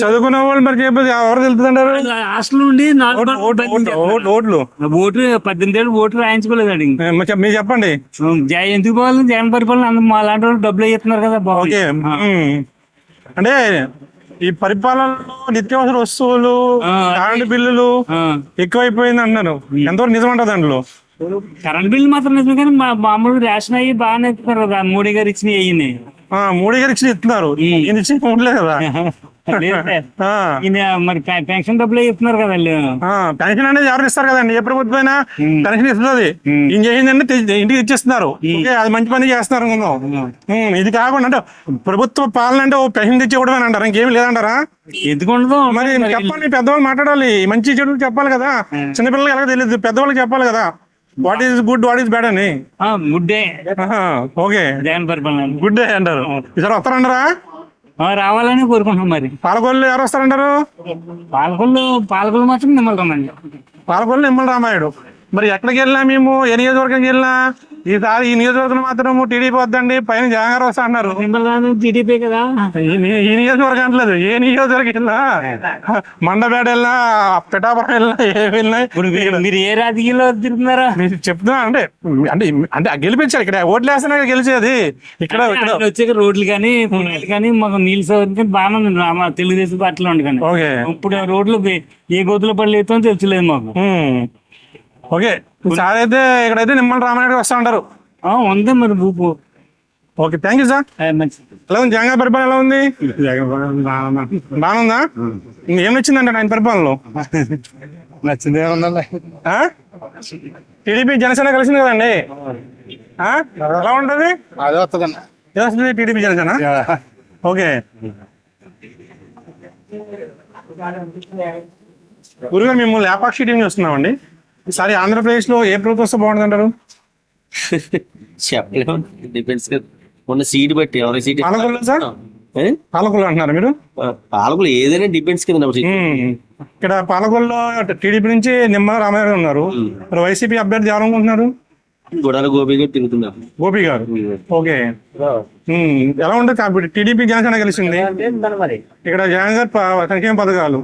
చదువుకున్న వాళ్ళు మరి చెప్పేది ఎవరు తెలుస్తుంది అంటారు? హాస్టల్ నుండి ఓట్లు 18 ఏళ్ళు ఓట్లు రాయించుకోలేదండి. మీరు చెప్పండి, ఎందుకు పోవాలి? జగన్ పరిపాలన మా లాంటి వాళ్ళు డబ్బులు ఇస్తున్నారు కదా. ఓకే, అంటే ఈ పరిపాలనలో నిత్యావసర వస్తువులు, కరెంట్ బిల్లులు ఎక్కువైపోయింది అంటున్నారు. ఎంతవరకు నిజం అంటారు దాంట్లో? కరెంట్ బిల్లు మాత్రం నిజమే కానీ మామూలు రేషన్ అయ్యి బాగానే ఇస్తున్నారు కదా, మోడీ గారు ఇచ్చినవి అయ్యింది. మోడీ గారు ఇచ్చి ఇస్తున్నారు, ఈయన ఇచ్చి ఉండలేదు కదా. ఆ, మరి పెన్షన్ డబ్బులు ఇస్తున్నారు కదా వాళ్ళు. ఆ, పెన్షన్ అనేది ఎవరు ఇస్తారు కదండి, ఏ ప్రభుత్వం అయినా పెన్షన్ ఇస్తుంది. ఏం చేసిందంటే ఇంటికి ఇచ్చేస్తున్నారు. ఓకే, అది మంచి పని చేస్తున్నారు అనుకుందాం. ఇది కాకుండా అంటే ప్రభుత్వ పాలన అంటే ఓ పెన్షన్ తెచ్చి కూడా అంటారు, ఇంకేం లేదంటారా? ఎందుకుండదు మరి చెప్పండి, పెద్దవాళ్ళు మాట్లాడాలి, మంచి చెడు చెప్పాలి కదా. చిన్నపిల్లలకి ఎలా తెలియదు, పెద్దవాళ్ళకి చెప్పాలి కదా, what is good what is bad అని. గుడ్డే ఓకే, జగన్ పరిపాలన గుడ్ డే అంటారు. ఈసారి వస్తారంటారా? రావాలని కోరుకుంటున్నాం. మరి పాలకొల్లు ఎవరు వస్తారంటారు? పాలకొల్లు మాత్రం నిమ్మలరామండి. పాలకొల్లు నిమ్మల రామాయుడు. మరి ఎక్కడికి వెళ్ళినా మేము ఏ నియోజకవర్గంకి వెళ్ళినా ఈసారి ఈ నియోజకవర్గం మాత్రం టీడీపీ వద్దండి, పైన జగన్ గారు వస్తా అన్నారు. టీడీపీ కదా, ఈ నియోజకవర్గం అంటలేదు, ఏ నియోజకవర్గం వెళ్ళినా, మండపేట వెళ్ళినా, పిఠాపురం వెళ్ళినా, ఏ వెళ్ళినా. మీరు ఏ రాజకీయాల్లో తిరుగుతున్నారా? మీరు చెప్తున్నా అంటే అంటే అంటే గెలిపించారు, ఇక్కడ ఓట్లు వేస్తున్నా గెలిచేది. ఇక్కడ వచ్చే రోడ్లు కానీ పునాలు కానీ మాకు నీళ్ళు సౌకర్యం బాగానే ఉంది తెలుగుదేశం పార్టీలో ఉండి. కానీ ఓకే, ఇప్పుడు రోడ్లు ఏ గోతుల పళ్ళు ఎత్తుతో తెలియలేదు మాకు. ఓకే, సార్ అయితే ఇక్కడైతే నిమ్మల రామారెడ్డి వస్తా ఉంటారు. ఉంది మరి ఊపు. Okay, thank you sir. మంచిది. ఎలా ఉంది జగన్ గారి పరిపాలన, ఎలా ఉంది? బాగుందా? ఏం నచ్చిందండి ఆయన పరిపాలనలో? నచ్చింది ఏమన్నా టీడీపీ జనసేన కలిసింది కదండి, ఎలా ఉంటది? అదే వస్తుందండి. ఏమొస్తుంది టీడీపీ జనసేన? ఓకే, గురుగారు మేము లేపాక్షి టీం వస్తున్నామండి. ఈసారి ఆంధ్రప్రదేశ్ లో ఏ ప్రభుత్వం వస్తే బాగుంటుంది అంటారు? చెప్పలేము, డిపెండ్స్. మొన్న సీట్ బట్టి ఎవరి సీట్ పాలకొల్లు సార్, పాలకొల్లు అంటున్నారు మీరు? పాలకులు ఏదైనా డిపెండ్స్ కింద. ఇక్కడ పాలకొల్లులో టీడీపీ నుంచి నిమ్మల రామారావు ఉన్నారు, మరి వైసీపీ అభ్యర్థి ఎవరు అనుకుంటున్నారు? గుడాల గోపి గారు తిరుగుతున్నారు. గోపి గారు. ఓకే, ఎలా ఉంటుంది కాబట్టి టీడీపీ జనసేన కలిసింది, ఇక్కడ జగన్ గారు సంక్షేమ పథకాలు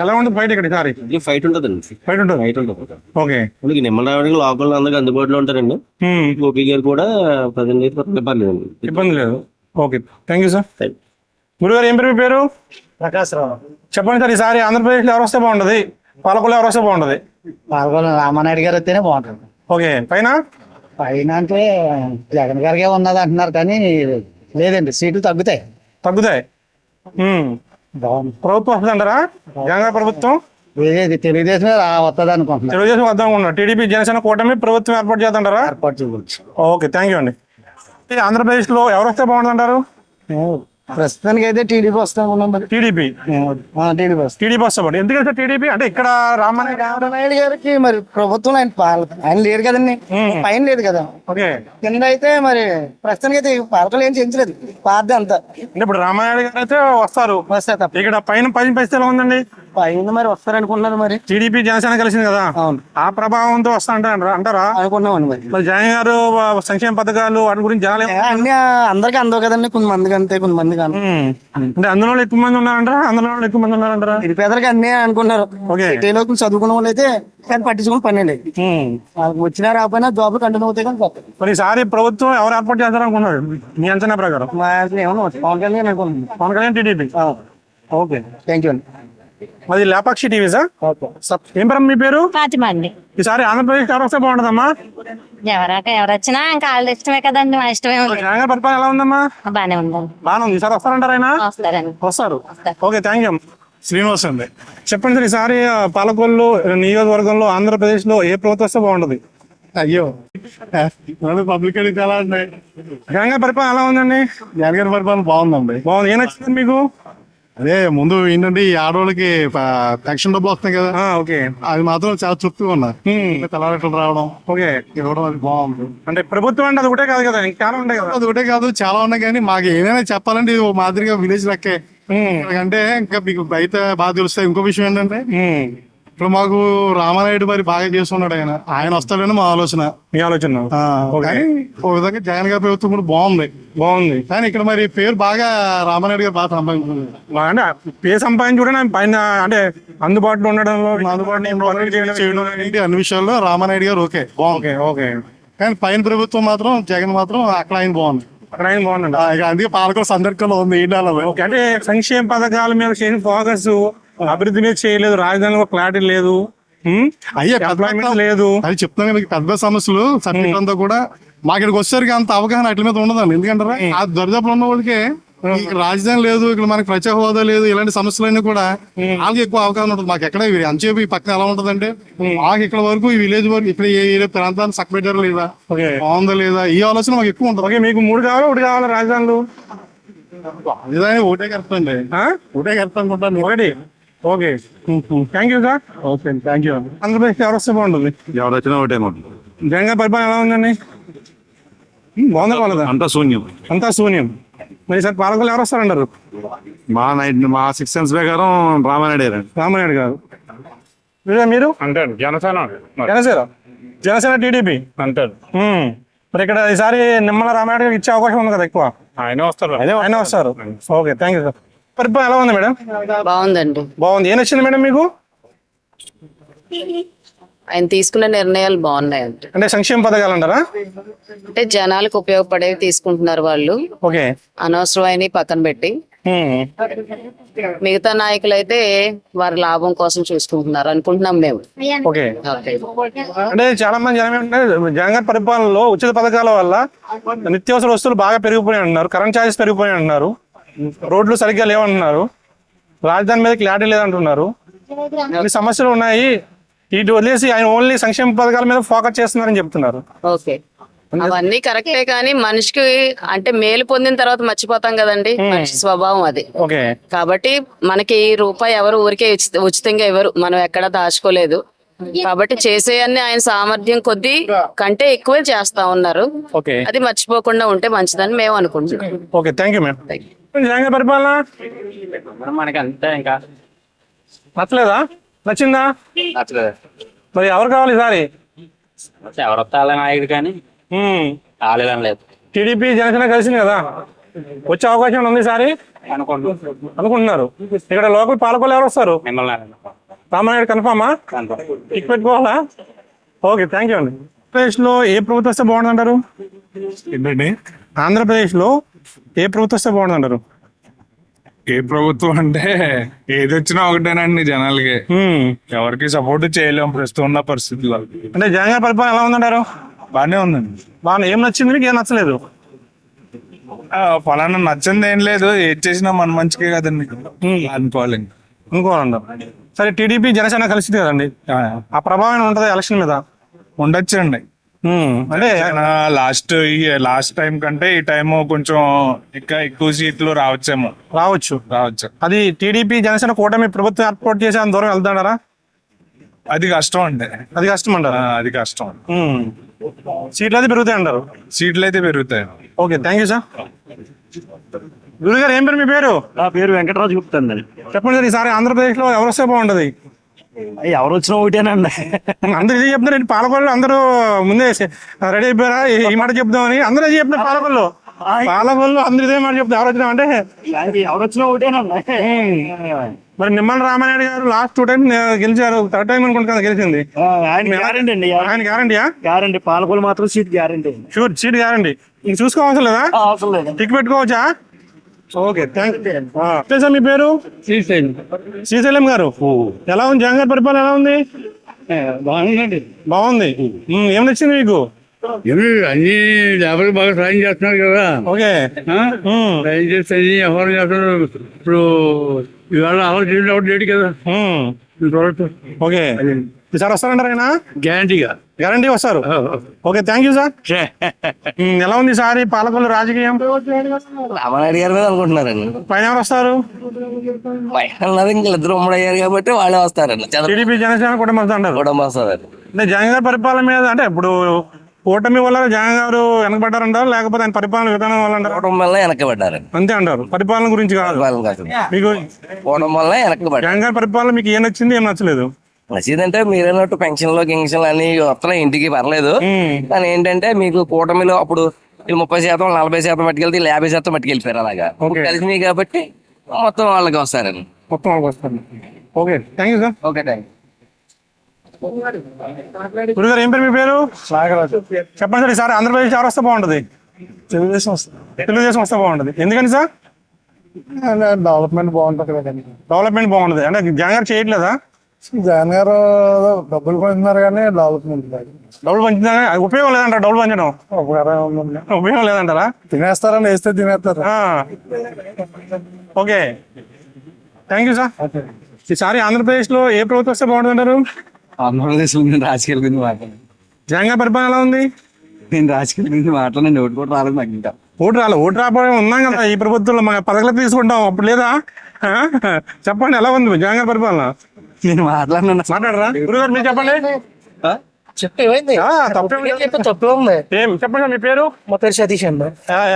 ఎలా ఉంటుంది బయట? ఇక్కడ సారి ఫైట్ ఉంటదండి, బయట ఉంటుంది. ఫైట్ ఉంటుంది. ఓకే, నిమ్మలరావుడికి లోకల్ అందరికి అందుబాటులో ఉంటారండి. గోపి గారు కూడా పర్లేదండి, ఇబ్బంది లేదు. Okay, thank you sir. గురుగారు ఏం పేరు మీ పేరు? ప్రకాశ్ రావు. చెప్పండి సార్, ఈసారి ఆంధ్రప్రదేశ్ లో ఎవరు వస్తే బాగుంటది, పాలకొల్లు ఎవరు వస్తే బాగుంటది? పాలకొల్లు రామానాయుడు గారు వస్తేనే బాగుంటుంది. ఓకే, పైన అంటే జగన్ గారికే ఉన్నది అంటున్నారు, కానీ లేదండి, సీట్లు తగ్గుతాయి. ప్రభుత్వం వస్తుంది అంటారా? జగన్ గారి ప్రభుత్వం తెలుగుదేశమే వస్తుంది అనుకుంటున్నారు. తెలుగుదేశం వద్దాం అనుకుంటున్నారు. టీడీపీ జనసేన కూటమి ప్రభుత్వం ఏర్పాటు చేద్దాంటారా? ఏర్పాటు చేయవచ్చు. ఓకే, థ్యాంక్ యూ అండి. ఆంధ్రప్రదేశ్ లో ఎవరు వస్తే బాగుంటుంది అంటారు? ప్రస్తుతానికి అయితే టీడీపీ వస్తాం. టీడీపీ వస్తా. ఎందుకంటే టీడీపీ అంటే ఇక్కడ రామానాయుడు గారికి మరి ప్రభుత్వం ఆయన లేరు కదండి, పైన లేదు కదా. ఓకే, కింద అయితే మరి ప్రస్తుతానికి అయితే పాలకులు ఏం చేయించలేదు, పార్టీ అంతా. అంటే ఇప్పుడు రామానాయుడు గారు అయితే వస్తారు, వస్తే తప్ప ఇక్కడ పైన పరిస్థితి ఎలా ఉందండి? పైన మరి వస్తారనుకుంటున్నారు. మరి టీడీపీ జనసేన కలిసింది కదా, ఆ ప్రభావంతో వస్తా అంటారా? అనుకుంటున్నామండి. మరి జగన్ గారు సంక్షేమ పథకాలు వాటి గురించి జనాలు అన్ని అందరికి అందవు కదండి, కొంతమందికి అంతే, కొంతమందికి అంటే అందులో ఎక్కువ మంది ఉన్నారంటారా? అందులో ఎక్కువ మంది ఉన్నారంటారా? నిరుపేదలకి అన్ని అనుకుంటున్నారు. ఓకే, సిటీలో చదువుకున్న వాళ్ళు అయితే పట్టించుకుని పని అండి, వాళ్ళకి వచ్చినా రాకపోయినా జాబ్లు కంటిన్యూ అవుతాయి. కానీ మరి ఈసారి ప్రభుత్వం ఎవరు ఏర్పాటు చేస్తారు అనుకున్నారు మీ అంచనా ప్రకారం? పవన్ కళ్యాణ్ అనుకుంటున్నాను. Pawan Kalyan TDP. Okay, thank you అండి. అది లేపాక్షి టీవీ సార్. ఏం పేరు మీ పేరు? ఫాతిమా అండి. ఈసారి ఆంధ్రప్రదేశ్ ఎవరు వస్తే బాగుంటుందమ్మా? ఎవరు వచ్చినా ఇంకా వాళ్ళ ఇష్టమే కదండి, మా ఇష్టమే ఉంది. జగన్ పరిపాలన ఎలా ఉందమ్మా? బానే ఉందండి. బాగానే ఉంది. ఈసారి వస్తారంటారు ఆయన? వస్తారు. Okay, thank you. శ్రీనివాస్ అండి, చెప్పండి సార్, ఈసారి పాలకొల్లు నియోజకవర్గంలో ఆంధ్రప్రదేశ్ లో ఏ ప్రభుత్వం వస్తే బాగుంటది? అయ్యో పబ్లిక్ అడిగితే ఎలా ఉన్నాయి? జగన్ గారి పరిపాలన ఎలా ఉందండి? జగన్ గారి పరిపాలన బాగుందండి. బాగుంది. ఏం నచ్చింది మీకు? అదే ముందు ఏంటంటే ఈ ఆడవాళ్ళకి పెన్షన్ డబ్బులు వస్తాయి కదా, ఓకే, అది మాత్రం చాలా తృప్తిగా ఉన్నారు. తెల్లవారు రావడం, ఓకే, ఇవ్వడం, అది బాగుంది. అంటే ప్రభుత్వం అంటే అది ఒకటే కాదు కదా, ఇంకా చాలా ఉంటాయి కదా. అది ఒకటే కాదు, చాలా ఉన్నాయి. కానీ మాకు ఏదైనా చెప్పాలంటే ఇది మాదిరిగా విలేజ్ లెక్కే. అంటే ఇంకా మీకు బయట బాగా తెలుస్తాయి. ఇంకో విషయం ఏంటంటే ఇప్పుడు మాకు రామానాయుడు మరి బాగా చేస్తున్నాడు. ఆయన వస్తాడని మా ఆలోచన. మీ ఆలోచన? కానీ ఒక విధంగా జగన్ గారి ప్రభుత్వం కూడా బాగుంది. కానీ ఇక్కడ మరి పేరు బాగా రామానాయుడు గారు బాగా సంపాదించుకుంది. అంటే పేరు సంపాదించుకుంటే పైన అంటే అందుబాటులో ఉండడంలో, చేయడం అన్ని విషయాల్లో రామానాయుడు గారు ఓకే బాగుంది. ఓకే, కానీ పైన ప్రభుత్వం మాత్రం జగన్ మాత్రం అక్కడ ఆయన బాగుంది. బాగుందండి. అందుకే పాలకొల్లు సందర్భంలో ఉంది. అంటే సంక్షేమ పథకాల మీద చేసిన ఫోకస్, అభివృద్ధి మీద చేయలేదు, రాజధానిలో క్లారిటీ లేదు, ఎంప్లాయ్మెంట్ లేదు. అది చెప్తాను కదా, పెద్ద సమస్యలు సబ్జెక్ట్ అంతా కూడా మాకు ఇక్కడికి వచ్చేసరికి అంత అవగాహన అట్ల మీద ఉండదండి. ఎందుకంటే ఆ దరిదాపులు ఉన్న వాళ్ళకి ఇక్కడ రాజధాని లేదు, ఇక్కడ మనకి ప్రత్యేక హోదా లేదు, ఇలాంటి సమస్యలన్నీ కూడా వాళ్ళకి ఎక్కువ అవగాహన ఉంటుంది. మాకు ఎక్కడ అంతసేపు ఈ పక్కన ఎలా ఉంటదంటే మాకు ఇక్కడ వరకు ఈ విలేజ్ వరకు ఇక్కడ ఏ ప్రాంతాన్ని సక్పెట్టారా లేదా, బాగుందా లేదా, ఈ ఆలోచన మాకు ఎక్కువ ఉంటుంది. మీకు 3 కావాలా 1 కావాలా రాజధానులు? రాజధాని ఒకటే కరెక్ట్ అండి, ఒకటే కరెక్ట్ అనుకుంటాను. ఒకటి. Okay, thank you sir. Okay, thank you. Andhra Pradesh ఎవరు వస్తే బాగుంటుంది? ఎవరు వచ్చినా ఒకటే జగన్ గారి పరిపాలన ఎలా ఉందండి? బాగుందా బాగుందా? అంతా శూన్యం. అంతా శూన్యం. మరి సార్ పాలకులు ఎవరు వస్తారంటారు? మా 6 సెన్స్ ప్రకారం రామానాయుడు గారు. మీరు అంటారు జనసేన జనసేన టీడీపీ అంటారు. మరి ఇక్కడ ఈసారి నిమ్మల రామానాయుడు గారికి ఇచ్చే అవకాశం ఉంది కదా ఎక్కువ? ఆయన వస్తారు. ఆయన వస్తారు. Okay, thank you sir. పరిపాలన ఎలా ఉంది మేడం? బాగుందండి. బాగుంది. ఏం నచ్చింది మేడం మీకు? ఆయన తీసుకున్న నిర్ణయాలు బాగున్నాయండి. అంటే సంక్షేమ పథకాలు అంటారా? అంటే జనాలకు ఉపయోగపడేవి తీసుకుంటున్నారు వాళ్ళు. ఓకే. అనవసరమైన పక్కన పెట్టి మిగతా నాయకులు అయితే వారి లాభం కోసం చూసుకుంటున్నారు అనుకుంటున్నాం మేము. ఓకే. అంటే చాలా మంది జనం ఏంటంటే జగన్ గారి పరిపాలనలో ఉచిత పథకాల వల్ల నిత్యావసర వస్తువులు బాగా పెరిగిపోయాయి అంటున్నారు, కరెంట్ ఛార్జెస్ పెరిగిపోయాయి అంటున్నారు, రోడ్లు సరిగ్గా లేవంటున్నారు, రాజధాని మీద క్లారిటీ లేదంటున్నారు, అన్ని సమస్యలు ఉన్నాయి. ఇటు వదిలేసి ఆయన ఓన్లీ సంక్షేమ పథకాల మీద ఫోకస్ చేస్తున్నారని చెప్తున్నారు. ఓకే, అవన్నీ కరెక్టే కానీ మనిషికి అంటే మేలు పొందిన తర్వాత మర్చిపోతాం కదండి, మనిషి స్వభావం అది. ఓకే. కాబట్టి మనకి రూపాయి ఎవరు ఊరికే ఉచితంగా ఎవరు మనం ఎక్కడా దాచుకోలేదు. కాబట్టి చేసేయన్ని ఆయన సామర్థ్యం కొద్దీ కంటే ఎక్కువే చేస్తా ఉన్నారు. ఓకే. అది మర్చిపోకుండా ఉంటే మంచిదని మేము అనుకుంటున్నాం. Okay, thank you madam. Jagan గారి పరిపాలన మనకి అంతే ఇంకా నచ్చలేదా? నచ్చిందా? నచ్చలేదు. మరి ఎవరు కావాలి ఈసారి? ఎవరు వస్తారో నాయకుడు కానీ కాలేదని లేదు. టీడీపీ జనసేన కలిసింది కదా, వచ్చే అవకాశం ఉంది ఈసారి అనుకుంటున్నారు. ఇక్కడ లోకల్ పాలకులు ఎవరు వస్తారు? రామానాయుడు కన్ఫామా? టిక్ పెట్టుకోవాలా? ఓకే, థ్యాంక్ యూ అండి. ఆంధ్రప్రదేశ్ లో ఏ ప్రభుత్వం వస్తే బాగుంటుందంటారు? ఏంటండి ఆంధ్రప్రదేశ్ లో ఏ ప్రభుత్వం వస్తే బాగుంటుందంటారు? ఏ ప్రభుత్వం అంటే ఏది వచ్చినా ఒకటేనండి, జనాలకి ఎవరికి సపోర్ట్ చేయలేము ప్రస్తుతం ఉన్న పరిస్థితుల్లో. అంటే జగన్ గారి పరిపాలన ఎలా ఉందంటారు? బాగానే ఉందండి. బాగా. ఏం నచ్చింది మీకు, ఏం నచ్చలేదు? ఫలానా నచ్చింది ఏం లేదు, ఏది చేసినా మన మంచికే కదండి అనుకోవాలి. అనుకోవాలంటారు. సరే, టీడీపీ జనసేన కలిసింది కదండి, ఆ ప్రభావం ఉంటుంది ఎలక్షన్ మీద? ఉండొచ్చండి. అంటే లాస్ట్ టైం కంటే ఈ టైం కొంచెం ఇంకా ఎక్కువ సీట్లు రావచ్చు. అది టీడీపీ జనసేన కూటమి ప్రభుత్వం ఏర్పాటు చేసి అంత దూరం వెళ్తాడారా? అది కష్టం అండి. అది కష్టం అంటారు. అది కష్టం. సీట్లు అయితే పెరుగుతాయి అంటారు. సీట్లు అయితే పెరుగుతాయి. Okay, thank you sir. గురుగారు, ఏం పేరు మీ పేరు? నా పేరు వెంకటరాజు గుప్తా అండి. చెప్పండి సార్, ఈసారి ఆంధ్రప్రదేశ్ లో ఎవరు వస్తే బాగుంటది? ఎవరు వచ్చినా ఒకటేనండి. అందరూ ఇదే చెప్తున్నారు. పాలకొల్లు అందరూ ముందే రెడీ అయిపోయారా ఈ మాట చెప్దామని? అందరూ ఇదే చెప్తున్నారు. పాలకొల్లు అందరూ ఇదే మాట చెప్తారు. ఎవరు వచ్చినా అంటే ఎవరు వచ్చినా ఒకటేనండి. మరి నిమ్మల రామానాయుడు గారు లాస్ట్ 2 times గెలిచారు, 3rd time అనుకుంటా గెలిచింది. ఆయన గ్యారంటీ అండి. ఆయన గ్యారంటీయా? గ్యారంటీ. పాలకొల్లు మాత్రం seat guarantee. Sure, seat guarantee. ఇంక చూసుకోవాల్సిన లేదా? అవసరం లేదు. టిక్ పెట్టుకోవచ్చా? Okay, thank you. మీ పేరు? శ్రీశైలం గారు. ఎలా ఉంది జగన్ గారి పరిపాలన? ఎలా ఉంది? బాగుందండి. బాగుంది. ఏం నచ్చింది మీకు? అన్ని లేబర్ బాగా సాయం చేస్తున్నారు కదా. ఓకే. సాయం చేస్తే ఎవరు చేస్తున్నారు ఇప్పుడు ఇవాళ అలా లేడు కదా. ఓకే, ఈసారి వస్తారంటారు ఆయన? గ్యారంటీ వస్తారు. Okay, thank you sir. ఎలా ఉంది సార్ ఈ పాలకొల్లు రాజకీయం? రామానాయుడు గారి మీద అనుకుంటున్నారండి. పైన ఎవరు వస్తారు? ఇంకా ఇద్దరు ఉమ్మడి అయ్యారు కాబట్టి వాళ్ళే వస్తారండి. టీడీపీ జనసేన కూడా వస్తారు. వస్తారండి. అంటే జగన్ గారి పరిపాలన మీద, అంటే ఇప్పుడు కూటమి వల్ల జగన్ గారు వెనకబడ్డారంటారు, లేకపోతే ఆయన పరిపాలన విధానం వల్ల అంటారు? కూటమి వల్ల వెనకబడ్డారండి. అంతే అంటారు. పరిపాలన గురించి కాదు. మీకు కూటమి వల్ల వెనకబడ్డారు. జగన్ గారి పరిపాలన మీకు ఏం నచ్చింది, ఏం నచ్చలేదు? నచ్చిందంటే మీరన్నట్టు పెన్షన్లు గిన్షన్లు అన్ని వస్తున్నాయి ఇంటికి, పర్లేదు. కానీ ఏంటంటే మీకు కూటమిలో అప్పుడు 30%, 40% పట్టుకెళ్తే 50% పట్టుకెళ్ళిపోయారు. అలాగా కలిసినాయి కాబట్టి మొత్తం వాళ్ళకి వస్తారండి. మొత్తం వాళ్ళకి వస్తారు. Okay, thank you sir. Okay, thank you. గురుగారు, ఏం పేరు మీ పేరు? చెప్పండి సార్, ఈసారి ఆంధ్రప్రదేశ్ ఎవరు వస్తే బాగుంటది? తెలుగుదేశం వస్తే బాగుంటది. ఎందుకని సార్? డెవలప్మెంట్ బాగుంటుంది కదండి. డెవలప్మెంట్ బాగుంటది అంటే జగన్ గారు చేయట్లేదా? జగన్ గారు డబ్బులు పొందుతున్నారు కానీ డెవలప్మెంట్ డబ్బులు పంచుతా ఉపయోగం లేదంటారా? డబ్బులు పంచడం ఉపయోగం లేదంటారా? తినేస్తారని వేస్తే తినేస్తారు. Okay, thank you sir. ఈసారి ఆంధ్రప్రదేశ్లో ఏ ప్రభుత్వం వస్తే బాగుంటుందంటారు? ఆంధ్రప్రదేశ్ రాజకీయాల గురించి మాట్లాడండి. జగన్ గారి పరిపాలన ఎలా ఉంది? నేను రాజకీయాల గురించి మాట్లాడండి. ఓటు కూడా రాలేదు నాకు ఇంకా. ఓటు రాకపోవడం ఉన్నాం కదా ఈ ప్రభుత్వంలో, మన పథకాలు తీసుకుంటాం అప్పుడు లేదా? చెప్పండి, ఎలా ఉంది జగన్ గారి పరిపాలన? నేను మాట్లాడరా గురుగారు, మీరు చెప్పండి. తప్పే ఉంది. ఏం చెప్పండి, మీ పేరు? మా పేరు సతీష్ అండి.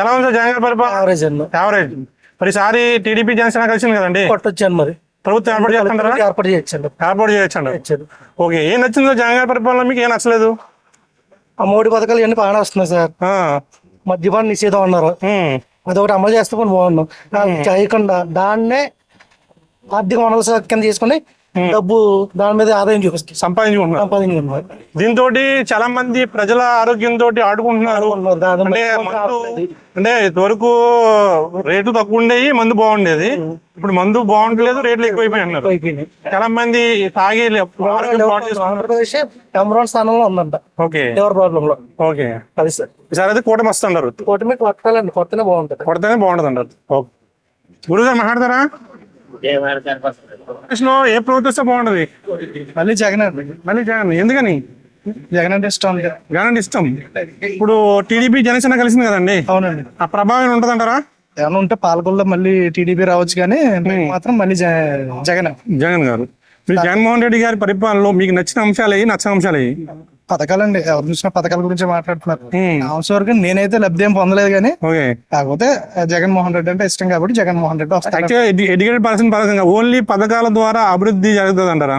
ఎలా ఉంది జగన్ గారి పరిపాలన? యావరేజ్ అండి. యావరేజ్. మరి ఈసారి టీడీపీ జనసేన కలిసింది కదండి, కొట్టొచ్చాను మరి. ప్రభుత్వం ఏర్పాటు చేస్తారా? ఏర్పాటు చేయొచ్చండి. ఏర్పాటు చేయొచ్చండి. ఓకే, ఏం నచ్చిందో జగన్ గారి పరిపాలన మీకు? ఏం నచ్చలేదు? ఆ 3 పథకాలు ఇవన్నీ బాగానే వస్తున్నాయి సార్. మద్యపాన నిషేధం అన్నారు, అదొకటి అమలు చేస్తే కూడా బాగున్నాం. చేయకుండా దాన్నే ఆర్థిక వనరుల శాఖ కింద తీసుకుని డబ్బు దాని మీద ఆదాయం చూపిస్తుంది, సంపాదించుకుంటున్నారు. దీంతో చాలా మంది ప్రజల ఆరోగ్యంతో ఆడుకుంటున్నారు. అంటే ఇదివరకు రేట్లు తక్కువ ఉండేవి, మందు బాగుండేది. ఇప్పుడు మందు బాగుండలేదు, రేట్లు ఎక్కువైపోయినాయి. చాలా మంది తాగి ఆంధ్రప్రదేశ్ నెంబర్ 1 స్థానంలో ఉందంట. ఓకే, లివర్ ప్రాబ్లం లో. ఓకే, అది సార్. ఈసారి అయితే కూటమి వస్తున్నారు. కూటమి కొట్టాలండి, కొత్తనే బాగుంటుంది. కొడితేనే బాగుంటుంది అంటారు. ఓకే, గురుగారు మాట్లాడతారా? ఏ ప్రభుత్వం వస్తే బాగుంటది? మళ్ళీ జగన్ మళ్ళీ జగన్. ఎందుకని? జగన్ అంటే ఇష్టం. జగన్ అంటే ఇష్టం. ఇప్పుడు టీడీపీ జనసేన కలిసింది కదండి, అవునండి. ఆ ప్రభావం ఉంటది అంటారా? ఏమైనా ఉంటే పాలకొల్లో మళ్ళీ టీడీపీ రావచ్చు కానీ మాత్రం మళ్ళీ జగన్ గారు. మీరు జగన్మోహన్ రెడ్డి గారి పరిపాలనలో మీకు నచ్చిన అంశాలు అయ్యి, నచ్చిన అంశాలు అయ్యి? పథకాలండి, ఎవరు చూసిన పథకాల గురించి మాట్లాడుతున్నారు. అంశం వరకు నేనైతే లబ్ధి ఏం పొందలేదు కానీ, కాకపోతే జగన్మోహన్ రెడ్డి అంటే ఇష్టం కాబట్టి జగన్మోహన్ రెడ్డి వస్తారు. ఎడ్యుకేటెడ్ పర్సన్ పథకంగా ఓన్లీ పథకాల ద్వారా అభివృద్ధి జరుగుతుంది అంటారా?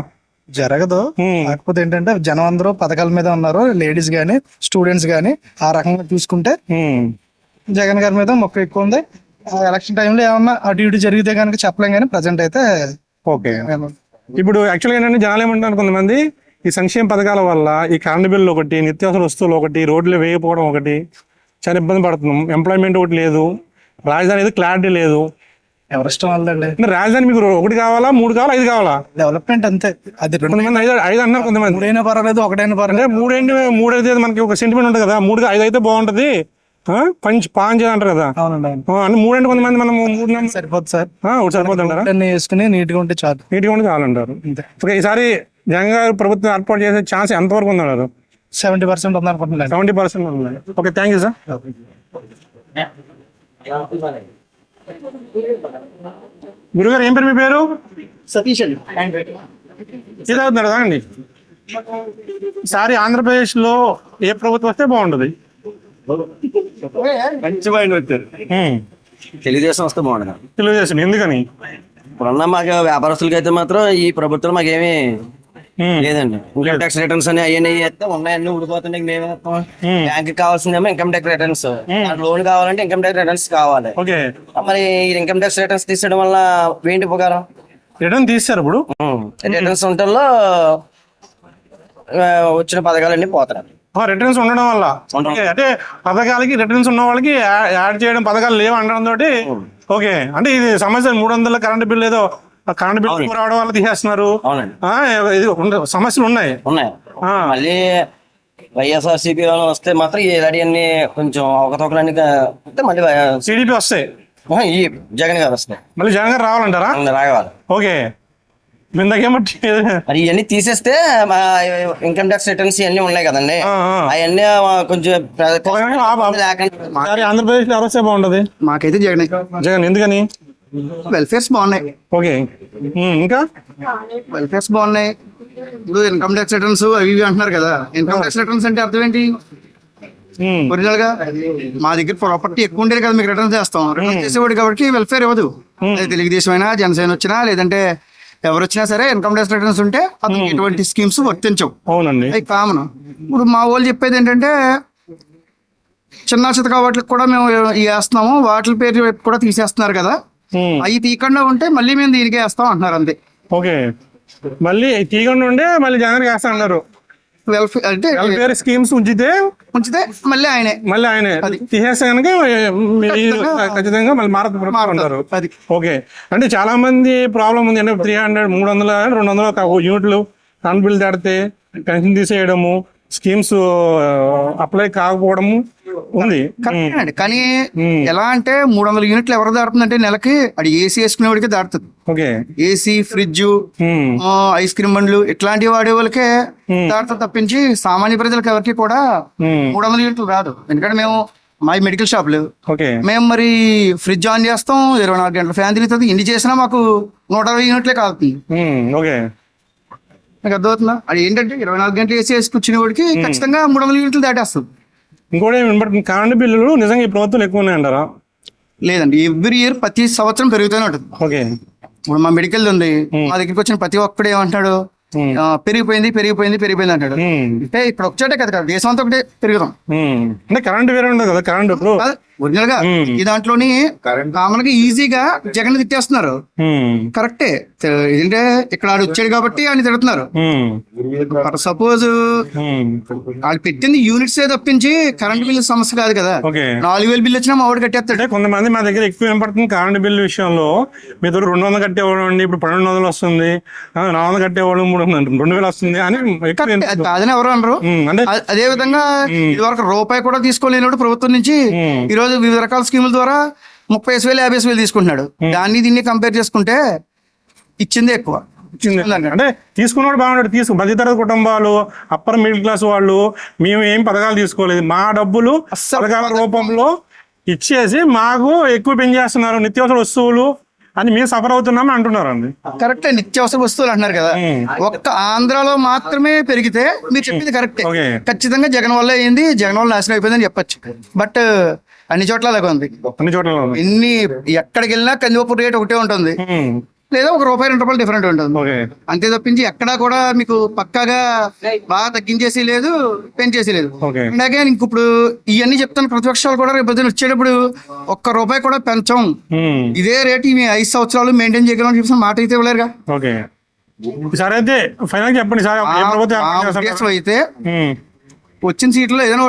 జరగదు. కాకపోతే ఏంటంటే జనం అందరూ పథకాల మీద ఉన్నారు, లేడీస్ గానీ స్టూడెంట్స్ గానీ. ఆ రకంగా చూసుకుంటే జగన్ గారి మీద మొక్క ఎక్కువ ఉంది. ఎలక్షన్ టైంలో ఏమన్నా అటు ఇటు జరిగితే కనుక చెప్పలేం కానీ ప్రజెంట్ అయితే ఓకే. ఇప్పుడు యాక్చువల్గా ఏంటంటే జనాలు ఏమంటారు, కొంతమంది ఈ సంక్షేమ పథకాల వల్ల ఈ కరెంటు బిల్లు ఒకటి, నిత్యావసర వస్తువులు ఒకటి, రోడ్లు వేయకపోవడం ఒకటి, చాలా ఇబ్బంది పడుతున్నాం. ఎంప్లాయ్మెంట్ ఒకటి లేదు, రాజధాని ఏదో క్లారిటీ లేదు. ఎవరిష్టం వాళ్ళండి. రాజధాని మీకు 1 కావాలా, 3 కావాలా, 5 కావాలా? డెవలప్మెంట్ అంతే. అది కొంతమంది 5 అన్నారు, కొంతమంది 3 అయినా పర్వాలేదు, 1 అయినా పర్వాలేదు. 3 అయితే మనకి ఒక సెంటిమెంట్ ఉంటుంది కదా, 3 5 అయితే బాగుంటది, పాన్ చేయాలంటారు కదా. అవునండి. అంటే 3 అంటే కొంతమంది మనం 3 సరిపోతుంది సార్. సరిపోతుంది అంటారా? వేసుకుని నీట్ గా ఉంటే చాలు. నీట్ గా ఉంటే చాలంటారు. ఈసారి జగన్ గారు ప్రభుత్వం ఏర్పాటు చేసే ఛాన్స్ ఎంతవరకు ఉందన్నారు? 70% ఉందనుకుంటున్నాను. 70% ఉంది. Okay, thank you sir. గురుగారు, ఏం పేరు మీ పేరు? సతీష్ అండి. ఇది అవుతున్నారు అండి. ఈసారి ఆంధ్రప్రదేశ్ లో ఏ ప్రభుత్వం వస్తే బాగుంటది? మంచి మైండ్ వచ్చారు. తెలుగుదేశం వస్తే బాగుంటుంది. తెలుగుదేశం. ఎందుకని? ఇప్పుడున్న మాకు వ్యాపారస్తులకి అయితే మాత్రం ఈ ప్రభుత్వం మాకేమీ లేదండి. ఇన్కమ్ ట్యాక్స్ రిటర్న్స్ అని అవన్నీ వేస్తే ఉన్నాయన్నీ ఊడిపోతున్నాయి. మేమే బ్యాంక్ కావాల్సిందేమో ఇన్కమ్ ట్యాక్స్ రిటర్న్స్, లోన్ కావాలంటే ఇన్కమ్ ట్యాక్స్ రిటర్న్స్ కావాలి. మరి ఇన్కమ్ ట్యాక్స్ రిటర్న్స్ తీసేయడం వల్ల ఏంటి ఉపకారం? రిటర్న్ తీస్తారు. ఇప్పుడు రిటర్న్స్ ఉండటంలో వచ్చిన పథకాలన్నీ పోతాయి. రిటర్న్స్ ఉండడం వల్ల అంటే పథకాలకి రిటర్న్స్ ఉన్న వాళ్ళకి యాడ్ చేయడం, పథకాలు లేవు అనడం తోటి. ఓకే, అంటే ఇది సమస్య. 300 కరెంట్ బిల్ ఏదో కరెంట్ బిల్ రావడం వల్ల తీసేస్తున్నారు. సమస్యలు ఉన్నాయి. మళ్ళీ వైఎస్ఆర్సీపీ వస్తే మాత్రం ఇలాంటివన్నీ కొంచెం అవకతవకలన్నీ మళ్ళీ టీడీపీ వస్తాయి. ఈ జగన్ గారు వస్తాయి. మళ్ళీ జగన్ గారు రావాలంటారా? రావాలి. ఓకే, మరి ఇవన్నీ తీసేస్తే ఇన్కమ్ ట్యాక్స్ రిటర్న్స్ ఇవన్నీ ఉన్నాయి కదండి, అవన్నీ కొంచెం ఆంధ్రప్రదేశ్ లో ఎవరు బాగుంటది? మాకైతే జగన్. జగన్. ఎందుకని? వెల్ఫేర్స్ బాగున్నాయి. ఓకే, ఇంకా వెల్ఫేర్స్ బాగున్నాయి. ఇప్పుడు ఇన్కమ్ ట్యాక్స్ రిటర్న్స్ అవి ఇవి అంటున్నారు కదా. ఇన్కమ్ ట్యాక్స్ రిటర్న్స్ అంటే అర్థం ఏంటి? ఒరిజినల్ గా మా దగ్గర ప్రాపర్టీ ఎక్కువ ఉండేది కదా, మీకు రిటర్న్స్ చేస్తాం. రిటర్న్స్ చేసేవాడు కాబట్టి వెల్ఫేర్ ఇవ్వదు. తెలుగుదేశం అయినా జనసేన వచ్చినా లేదంటే ఎవరు వచ్చినా సరే ఇన్కమ్ ట్యాక్స్ రిటర్న్స్ ఉంటే అతనికి ఎటువంటి స్కీమ్స్ వర్తించవు. అవునండి, అవి కామన్. ఇప్పుడు మా వాళ్ళు చెప్పేది ఏంటంటే చిన్న చితక వాటికి కూడా మేము వేస్తున్నాము, వాటి పేరు కూడా తీసేస్తున్నారు కదా, అవి తీయకుండా ఉంటే మళ్ళీ మేము దీనికే వేస్తాం అంటున్నారు అంతే. ఓకే, మళ్ళీ తీయకుండా ఉండే మళ్ళీ జగన్ వేస్తా అన్నారు. వెల్ఫేర్ అంటే వెల్ఫేర్ స్కీమ్స్ ఉంచితే మళ్ళీ ఆయనే తీసేస్తే కనుక ఖచ్చితంగా మళ్ళీ మారుతారు. ఓకే, అంటే చాలా మంది ప్రాబ్లం ఉంది అంటే 300, 300, 200 యూనిట్లు కరెంట్ బిల్ దాటితే పెన్షన్ తీసేయడము, స్కీమ్స్ అప్లై కాకపోవడము ఉంది. కరెక్ట్. కానీ ఎలా అంటే 300 యూనిట్లు ఎవరు దాడుతుందంటే నెలకి అది ఏసీ వేసుకునేవాడికి దాడుతుంది. Okay, AC, fridge, ice cream బండ్లు ఇట్లాంటివి వాడే వాళ్ళకే దాడుతుంది తప్పించి సామాన్య ప్రజలకు ఎవరికి కూడా 300 యూనిట్లు రాదు. ఎందుకంటే మేము మా మెడికల్ షాపులు మేము మరి ఫ్రిడ్జ్ ఆన్ చేస్తాం, 24 గంటల ఫ్యాన్ తిరుగుతుంది. ఇన్ని చేసినా మాకు 120 యూనిట్లే కాలుతుంది. ఓకే, నాకు అర్థమవుతుందా? అది ఏంటంటే 24 గంటలు ఏసీ వేసి కూర్చునే వాడికి ఖచ్చితంగా 300 యూనిట్లు దాటేస్తుంది. ఇంకోటి కరెంట్ బిల్లులు నిజంగా ఈ ప్రభుత్వం ఎక్కువ ఉన్నాయంటారా? లేదండి, ఎవ్రీ ఇయర్ ప్రతి సంవత్సరం పెరుగుతూనే ఉంటుంది. ఓకే, ఇప్పుడు మా మెడికల్ ఉంది, మా దగ్గరికి వచ్చిన ప్రతి ఒక్కడు ఏమంటాడు, పెరిగిపోయింది అంటాడు. అంటే ఇప్పుడు ఒకచోటే కదా, దేశం అంతా ఒకటే పెరుగుతాం. అంటే కరెంట్ వేరే ఉండదు కదా, కరెంట్ ఒరిజినల్ గా ఈ దాంట్లోని కామన్ గా ఈజీగా జగన్ తిట్టేస్తున్నారు. కరెక్టే, ఏంటంటే ఇక్కడ ఆడు వచ్చాడు కాబట్టి ఆయన తిడుతున్నారు. సపోజ్ వాళ్ళు పెట్టింది యూనిట్స్ తప్పించి కరెంట్ బిల్ సమస్య కాదు కదా. 4000 బిల్ వచ్చినా మా వాడు కట్టేస్తాడు. కొంతమంది మా దగ్గర ఎక్కువ వినపడుతుంది కరెంట్ బిల్ విషయంలో, మీ దగ్గర 200 కట్టేవాడు అండి, ఇప్పుడు 1200 వస్తుంది, 400 కట్టేవాడు 2000 వస్తుంది అని కాదని ఎవరు అనరు. అదే విధంగా ఇది వరకు రూపాయి కూడా తీసుకోలేనాడు ప్రభుత్వం నుంచి. ఈ రోజు వివిధ రకాల స్కీముల ద్వారా 30,000, 50,000 తీసుకుంటున్నాడు. దాన్ని దీన్ని కంపేర్ చేసుకుంటే ఇచ్చిందే ఎక్కువ. అంటే తీసుకున్నాడు బాగున్నాడు. మధ్యతరగతి కుటుంబాలు, అప్పర్ మిడిల్ క్లాస్ వాళ్ళు మేము ఏం పథకాలు తీసుకోలేదు, మా డబ్బులు పథకాల రూపంలో ఇచ్చేసి మాకు ఎక్కువ పెంచేస్తున్నారు, నిత్యావసర వస్తువులు అని మేము సఫర్ అవుతున్నామని అంటున్నారు అండి. కరెక్టే, నిత్యావసర వస్తువులు అంటున్నారు కదా. ఒక్క ఆంధ్రాలో మాత్రమే పెరిగితే మీరు చెప్పింది కరెక్టే. ఖచ్చితంగా జగన్ వల్ల అయింది, జగన్ వల్ల నాశనం అయిపోయిందని చెప్పచ్చు. బట్ అన్ని చోట్ల అలాగే ఉంది. ఎక్కడికి వెళ్ళినా కందిపప్పు రేట్ ఒకటే ఉంటుంది, లేదా ₹1, ₹2 డిఫరెంట్ ఉంటుంది. అంతే తప్పించి ఎక్కడా కూడా మీకు పక్కాగా బాగా తగ్గించేసి లేదు, పెంచేసి లేదు. అలాగే ఇంక ఇప్పుడు ఇవన్నీ చెప్తాను, ప్రతిపక్షాలు కూడా రేపు వచ్చేటప్పుడు ₹1 కూడా పెంచం, ఇదే రేటు మీ 5 సంవత్సరాలు మెయింటైన్ చేయగలం చెప్పిన మాట అయితే ఇవ్వలేరుగా. సరే అయితే ఫైనల్ చెప్పండి సార్, అయితే వచ్చిన సీట్లో ఏదైనా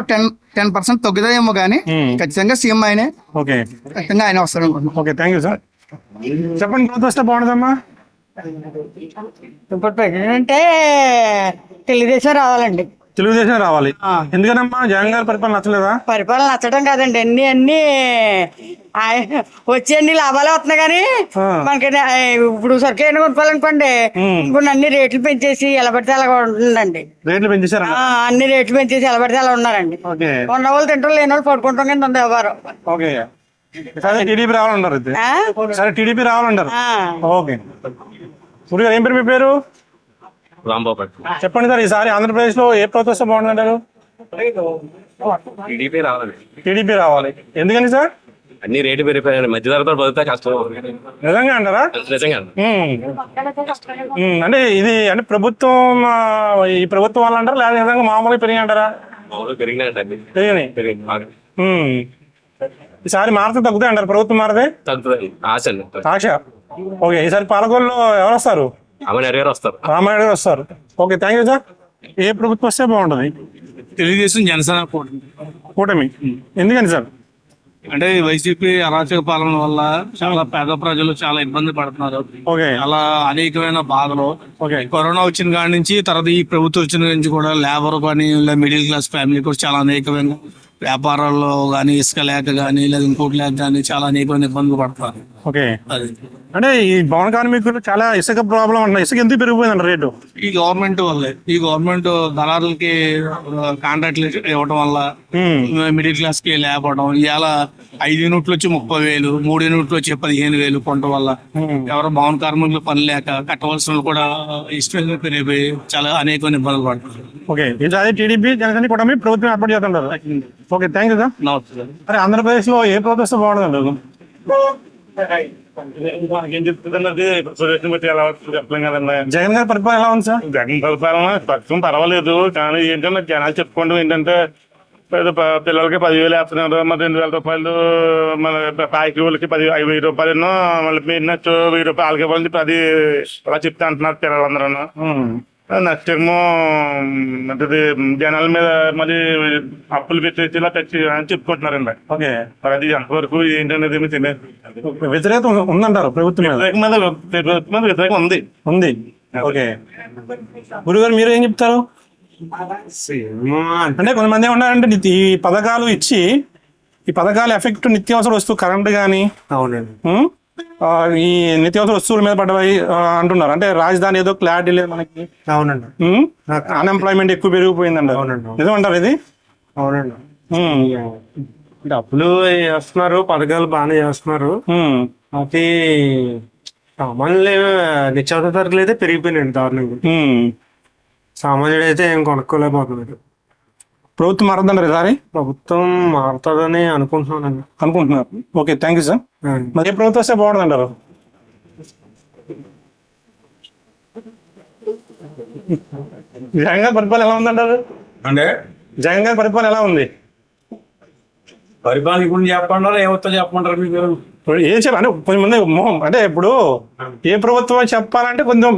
10% తగ్గుతాయేమో కానీ ఖచ్చితంగా సీఎం ఆయనే, ఖచ్చితంగా ఆయన వస్తారు అనుకుంటున్నాను. Okay, thank you sir. చెప్పండి, ప్రభుత్వం వస్తే బాగుంటుందమ్మా? ఇప్పుడు ప్రెసిడెంట్ అంటే తెలుగుదేశం రావాలండి. తెలుగుదేశం రావాలి. ఎందుకనమ్మా జగన్ గారి పరిపాలన నచ్చలేదా? పరిపాలన నచ్చడం కాదండి, అన్ని వచ్చి అన్ని లాభాలే వస్తున్నాయి కానీ మనకి ఇప్పుడు సరికి అయినా కొనుక్కోవాలనుకోండి ఇంకొన్ని అన్ని రేట్లు పెంచేసి ఎలా పడితే అలా ఉంటుందండి. రేట్లు పెంచేసారా? అన్ని రేట్లు పెంచేసి ఎలా పడితే అలా ఉన్నారండి. ఉన్న వాళ్ళు తింటారు, లేని వాళ్ళు పడుకుంటాం కింద ఉంది వ్యవహారం. ఓకే, సరే టీడీపీ రావాలంటారు అయితే. సరే టీడీపీ రావాలంటారు. ఓకే, సూర్య ఏం పేరు మీ పేరు? రాంబాబు. చెప్పండి సార్, ఈసారి ఆంధ్రప్రదేశ్ లో ఏ ప్రభుత్వం బాగుందంటారు? టీడీపీ రావాలి. టీడీపీ రావాలి, ఎందుకని సార్? అన్ని రేటు పెరిగిపోయాయి, మధ్య తరగతి బతుకుతా కష్టం. నిజంగా అంటారా? నిజంగా. అంటే ఇది అంటే ప్రభుత్వం, ఈ ప్రభుత్వం వాళ్ళు అంటారా లేదా నిజంగా మామూలుగా పెరిగి అంటారా? మామూలుగా పెరిగినాయండి. ఈసారి మారితే తగ్గుతాయి అంటారు, ప్రభుత్వం మారితే తగ్గుతుంది ఆశ. ఓకే, ఈసారి పాలకొల్లో ఎవరు వస్తారు? రామానాయుడు గారు వస్తారు. రామానాయుడు గారు వస్తారు. Okay, thank you sir. ఏ ప్రభుత్వం వస్తే బాగుంటుంది? తెలుగుదేశం, జనసేన కూటమి. ఎందుకని సార్? అంటే వైసీపీ అరాచక పాలన వల్ల చాలా పేద ప్రజలు చాలా ఇబ్బంది పడుతున్నారు. అలా అనేకమైన బాధలు. కరోనా వచ్చిన కాడి నుంచి, తర్వాత ఈ ప్రభుత్వం వచ్చిన నుంచి కూడా లేబర్ కానీ మిడిల్ క్లాస్ ఫ్యామిలీ కూడా చాలా అనేకమైన వ్యాపారాల్లో కానీ, ఇసుక లేక కానీ లేదా ఇంకోటి లేక కానీ చాలా అనేకమైన ఇబ్బందులు పడతారు. ఓకే, అంటే ఈ భవన కార్మికులు చాలా ఇసుక ప్రాబ్లం అంటారు. ఇసుక ఎందుకు పెరిగిపోయిందంట రేటు? ఈ గవర్నమెంట్ వల్లే. ఈ గవర్నమెంట్ దళారులకి కాంట్రాక్ట్లు ఇవ్వడం వల్ల మిడిల్ క్లాస్ కి లేకపోవడం, ఇవాళ 5 యూనిట్లు వచ్చి 30,000, 3 యూనిట్లు వచ్చి 15,000 కొనడం వల్ల ఎవరో భవన కార్మికులు పని లేక కట్టవలసిన కూడా ఇష్టం పెరిగిపోయి చాలా అనేకమైన ఇబ్బందులు పడుతున్నారు. ఓకే, ఈసారి టీడీపీ, జనసేన కూటమి ప్రభుత్వం ఏర్పాటు చేస్తుంటారు. Okay, thank you sir. అరే ఆంధ్రప్రదేశ్ లో ఏ ప్రభుత్వం బాగుంటుంది? జగన్ గారి పరిపాలన ఎలా ఉంది సార్? జగన్ పరిపాలన ప్రస్తుతం పర్వాలేదు, కానీ ఏంటంటే జనాలు చెప్పుకోవడం ఏంటంటే పిల్లలకి 10,000 వేస్తున్నారు, మరి ₹2,000 మన పాకి వాళ్ళకి 10,000 రూపాయలు, మళ్ళీ మెయిన్ ₹1,000 వాళ్ళకి ఇవ్వాలని 10 అలా చెప్తే అంటున్నారు పిల్లలందరూ. నెక్స్ట్ ఏమో అంటే జనాల మీద మళ్ళీ అప్పులు పెట్టేసి ఇలా తెచ్చి అని చెప్పుకుంటున్నారండి. ఓకే, మరి అది ఎంతవరకు ఏంటనేది ఏమీ తెలియదు. వ్యతిరేకత ఉందంటారు ప్రభుత్వం మీద? ప్రభుత్వం మీద వ్యతిరేకం ఉంది. ఉంది. ఓకే, గురుగారు మీరు ఏం చెప్తారు? అంటే కొంతమంది ఏమన్నారంటే ఈ పథకాలు ఇచ్చి ఈ పథకాల ఎఫెక్ట్ నిత్యావసర వస్తువు కరెంట్ కానీ ఈ నిత్యావసర వస్తువుల మీద పడ్డాయి అంటున్నారు. అంటే రాజధాని ఏదో క్లారిటీ లేదు మనకి. అవునండి. అన్ఎంప్లాయ్మెంట్ ఎక్కువ పెరిగిపోయిందండి. నిజం అంటారు ఇది? అవునండి. డబ్బులు చేస్తున్నారు, పథకాలు బాగానే చేస్తున్నారు. అది సామాన్యులు నిత్యావసర సరుకులు అయితే పెరిగిపోయినాయండి దారుణంగా. సామాన్యుడు అయితే ఏం కొనుక్కోలేకపోతున్నారు. ప్రభుత్వం మారుతుందంటారు ఈసారి? ప్రభుత్వం మారుతుందని అనుకుంటున్నారు. Okay, thank you sir. మరి ఏ ప్రభుత్వం వస్తే బాగుంటుంది అంటారు? జగన్ గారి పరిపాలన ఎలా ఉందంటారు? అంటే జగన్ గారి పరిపాలన ఎలా ఉంది? పరిపాలన ఇప్పుడు చెప్పంటారా ఏమవుతా చెప్పమంటారు మీకు? ఏం చెప్పాలి అంటే కొంతమంది మొహం అంటే ఇప్పుడు ఏ ప్రభుత్వం చెప్పాలంటే కొంచెం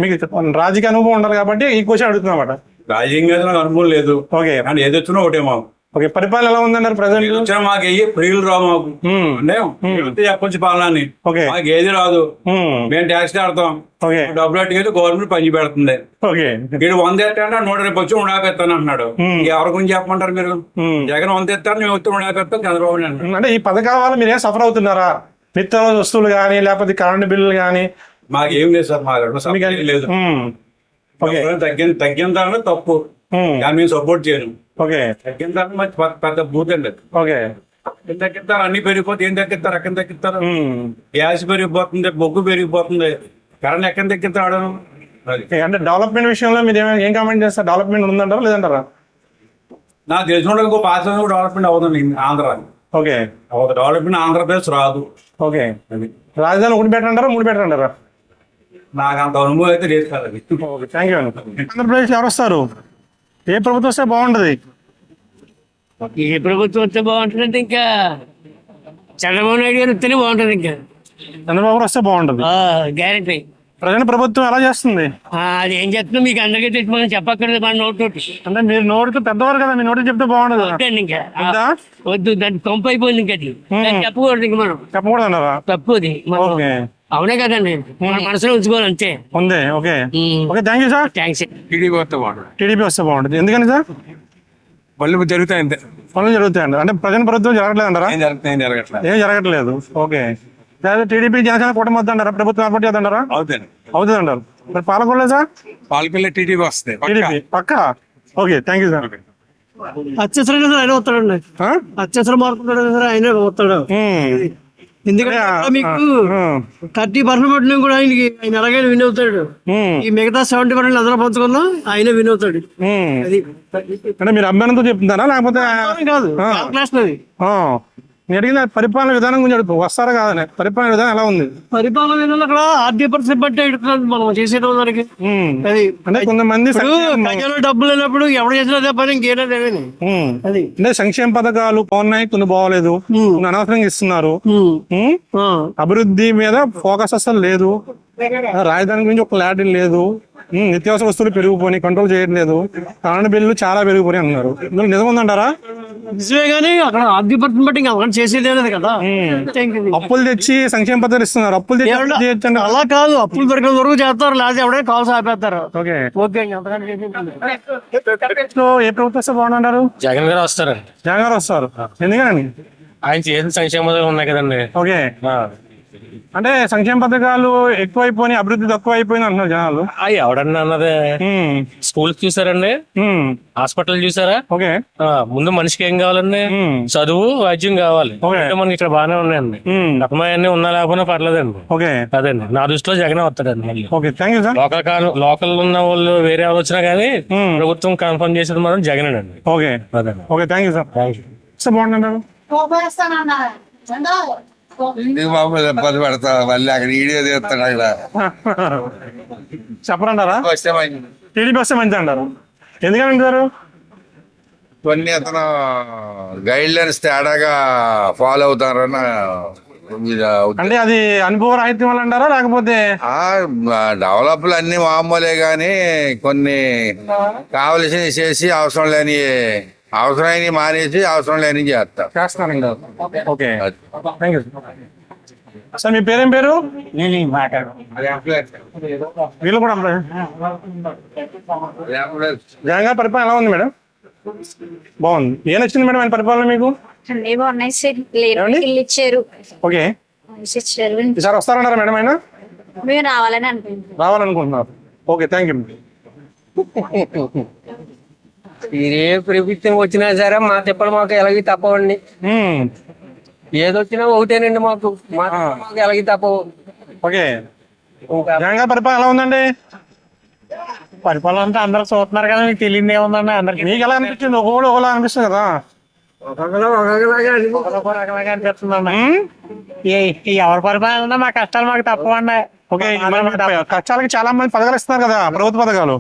మీకు రాజకీయ అనుభవం ఉండాలి కాబట్టి ఈ క్వశ్చన్ అడుగుతున్నమాట. రాజకీయంగా అనుభవం లేదు. ఓకే, కానీ ఏది వచ్చినా ఒకటే మాకు. ఓకే, పరిపాలన ఎలా ఉందన్నారు ప్రజెంట్? వచ్చినా మాకు ఏ ప్రియులు రావు మాకు. అంటే చెప్పొచ్చు పాలన మాకు ఏది రాదు. మేము ట్యాక్స్ ఆడతాం, డబ్బులు అట్టుకెళ్ళి గవర్నమెంట్ పని పెడుతుంది. వీడు 100 ఎత్తాడు 150 వచ్చి 150 ఎత్తాను అంటున్నాడు. ఎవరి గురించి చెప్పమంటారు మీరు? జగన్ 100 ఎత్తారు, మేము వచ్చి 150 ఎత్తాం చంద్రబాబు నాయుడు. అంటే ఈ పథకాల వల్ల మీరు ఏం సఫర్ అవుతున్నారా? నిత్యావసర వస్తువులు కానీ లేకపోతే కరెంట్ బిల్లులు కానీ? మాకు ఏం లేదు సార్, మాకు లేదు. తగ్గించాలని తప్పు, కానీ మేము సపోర్ట్ చేయను. తగ్గించాలని మంచి పెద్ద బూత్ అండి. ఏం తగ్గిస్తారు? అన్ని పెరిగిపోతే ఏం తగ్గిస్తారు? ఎక్కడ తగ్గిస్తారు? గ్యాస్ పెరిగిపోతుంది, బొగ్గు పెరిగిపోతుంది, కరెంట్ ఎక్కడ తగ్గిస్తాడు? అంటే డెవలప్మెంట్ విషయంలో మీరు ఏం కామెంట్ చేస్తారు? డెవలప్మెంట్ ఉందంటారా లేదంటారా? నాకు తెలిసిన ఇంకో 5 సంవత్సరాలు డెవలప్మెంట్ అవుతుంది ఆంధ్ర. ఓకే, డెవలప్మెంట్ ఆంధ్రప్రదేశ్ రాదు. ఓకే, రాజధాని 1 పెట్టంటారా 3 పెట్టంటారా? నాకు అంత అనుభవం అయితే లేదు కదా. థ్యాంక్ యూ అండి. ఆంధ్రప్రదేశ్ ఎవరు వస్తారు? ఏ ప్రభుత్వం వస్తే బాగుంటది? ఏ ప్రభుత్వం వస్తే బాగుంటుంది? ఇంకా చంద్రబాబు నాయుడు గారు వస్తేనే బాగుంటుంది. ఇంకా చంద్రబాబు వస్తే బాగుంటది గ్యారంటీ. ప్రజెంట్ ప్రభుత్వం ఎలా చేస్తుంది? అది ఏం చెప్తున్నా మీకు అందరికీ తెలిసి మనం చెప్పక్కర్లేదు. మన నోటి అంటే మీరు నోటితో పెద్దవారు కదా, మీ నోటి చెప్తే బాగుండదు. ఇంకా వద్దు, దాన్ని పంపు అయిపోయింది. ఇంకా చెప్పకూడదు, ఇంక మనం చెప్పకూడదు అన్నారా? తప్పుది. అవునే కదండి, మన మనసులో ఉంచుకోవాలి అంతే. ఉంది. Okay, okay, thank you sir. Thanks. TDP వస్తే బాగుంటుంది. ఎందుకని సార్? పనులు జరుగుతాయి అంతే. పనులు జరుగుతాయండి. అంటే ప్రజెంట్ ప్రభుత్వం జరగట్లేదు అంటారా? ఏం జరగట్లేదు. ఓకే, టీడీపీ జనసేన కూటమి వద్దంటారా? ప్రభుత్వం ఏర్పాటు చేద్దంటారా? అవుతుంది అంటారు. మరి పాలకొల్లు సార్? పాలకొల్లు టీడీపీ వస్తుంది. టీడీపీ పక్కా. Okay, thank you sir. అత్యవసరంగా సార్ ఆయన వస్తాడండి. అత్యవసరం మార్పుతాడు సార్, ఆయనే వస్తాడు. ఎందుకంటే మీకు 30% పట్టినా కూడా ఆయన ఎలాగైనా విన్ అవుతాడు. ఈ మిగతా 70% అందరూ పంచుకున్నా ఆయన విన్ అవుతాడు. అది అంటే మీరు అభిమానంతో చెప్తున్నారా లేకపోతే కాదు? క్లాస్ అది. నేను అడిగిన పరిపాలన విధానం గురించి అడుగుతాం, వస్తారా కాదని. పరిపాలన విధానం ఎలా ఉంది? పరిపాలన విధానం అక్కడ ఆర్థిక బట్టి మనం చేసేది దానికి. అది అంటే కొంతమంది డబ్బులు లేనప్పుడు ఎవరు చేసినా అదే పని, ఇంకేనా అది. అంటే సంక్షేమ పథకాలు బాగున్నాయి, కొన్ని బాగోలేదు, కొన్ని అనవసరంగా ఇస్తున్నారు. అభివృద్ధి మీద ఫోకస్ అసలు లేదు. రాజధాని గురించి ఒక క్లారిటీ లేదు. నిత్యావసర వస్తువులు పెరిగిపోయి కంట్రోల్ చేయట్లేదు. కరెంట్ బిల్లు చాలా పెరిగిపోయి అన్నారు. ఇందులో నిజం ఉందంటారా? నిజమే, కానీ అక్కడ ఆర్థిక పరిస్థితిని బట్టి ఇంకా చేసేది అనేది కదా. అప్పులు తెచ్చి సంక్షేమ పథకాలు ఇస్తున్నారు. అప్పులు తెచ్చి అలా కాదు, అప్పులు దొరికిన వరకు చేస్తారు, లేకపోతే ఎవడే కాల్స్ ఆపేస్తారు. Okay, okay. ఏ ప్రభుత్వం వస్తే బాగుంటారు? జగన్ గారు వస్తారు. జగన్ గారు వస్తారు. ఎందుకని? ఆయన చేసిన సంక్షేమ పథకాలు ఉన్నాయి కదండి. ఓకే, అంటే సంక్షేమ పథకాలు ఎక్కువైపోయి అభివృద్ధి తక్కువ అయిపోయింది అంటున్నారు జనాలు. ఎవడన్నా అన్నదే. స్కూల్స్ చూసారండి, హాస్పిటల్ చూసారా? ఓకే, ముందు మనిషికి ఏం కావాలండి? చదువు, వైద్యం కావాలి. మనకి ఇక్కడ బాగానే ఉన్నాయండి. రకమన్నీ ఉన్నా లేకపోయినా పర్లేదండి. ఓకే, అదండి నా దృష్టిలో జగన్ వస్తాడండి మళ్ళీ. Okay, thank you sir. Local ఉన్న వాళ్ళు వేరే వాళ్ళు వచ్చినా కానీ ప్రభుత్వం కన్ఫర్మ్ చేసేది మాత్రం జగన్ అండి. Okay, okay, thank you sir. బాగుంటారు. బాబు ఇబ్బంది పెడతా, మళ్ళీ అక్కడ వీడియో తీస్తాడు అక్కడ. చెప్పరంటారా? టీడీపీ వస్తే మంచిది అంటారు. ఎందుకంటారు? కొన్ని అతను గైడ్ లైన్స్ తేడాగా ఫాలో అవుతారని అంటే అది అనుభవ రాహిత్యం వల్ల అంటారా లేకపోతే డెవలప్లు అన్ని మామూలే గాని కొన్ని కావలసినవి చేసి అవసరమైన మానేసి అవసరం లేని చేస్తానండి. Okay thank you sir. మీ పేరేం పేరు? వీళ్ళు కూడా జగన్ గారి పరిపాలన ఎలా ఉంది మేడం? బాగుంది. ఏం నచ్చింది మేడం ఆయన పరిపాలన మీకు? అన్నీ బాగున్నాయి సార్. ఇల్లు ఇచ్చారు. ఓకే ఇచ్చారు. ఈసారి వస్తారన్నారా మేడం ఆయన? మేము రావాలని అనుకుంటున్నాం. రావాలనుకుంటున్నారు. Okay thank you. ఏ ప్రభుత్వం వచ్చినా సరే మా తిప్పలు మాకు ఎలాగే తప్పవండి. ఏదొచ్చినా ఒకటేనండి మాకు ఎలాగే తప్పవు. ఓకే జగన్ గారి పరిపాలన ఎలా ఉందండి? పరిపాలన అంతా అందరూ చూస్తున్నారు కదా, మీకు తెలియదు ఏముందండి అందరికి. మీకు ఎలా అనిపించింది? ఒకళ్ళు ఒకలా అనిపిస్తుంది కదా. అనిపిస్తుందండి. ఎవరి పరిపాలన మా కష్టాలు మాకు తప్పవండి. ఓకే కష్టాలకి చాలా మంది పథకాలు ఇస్తున్నారు కదా, ప్రభుత్వ పథకాలు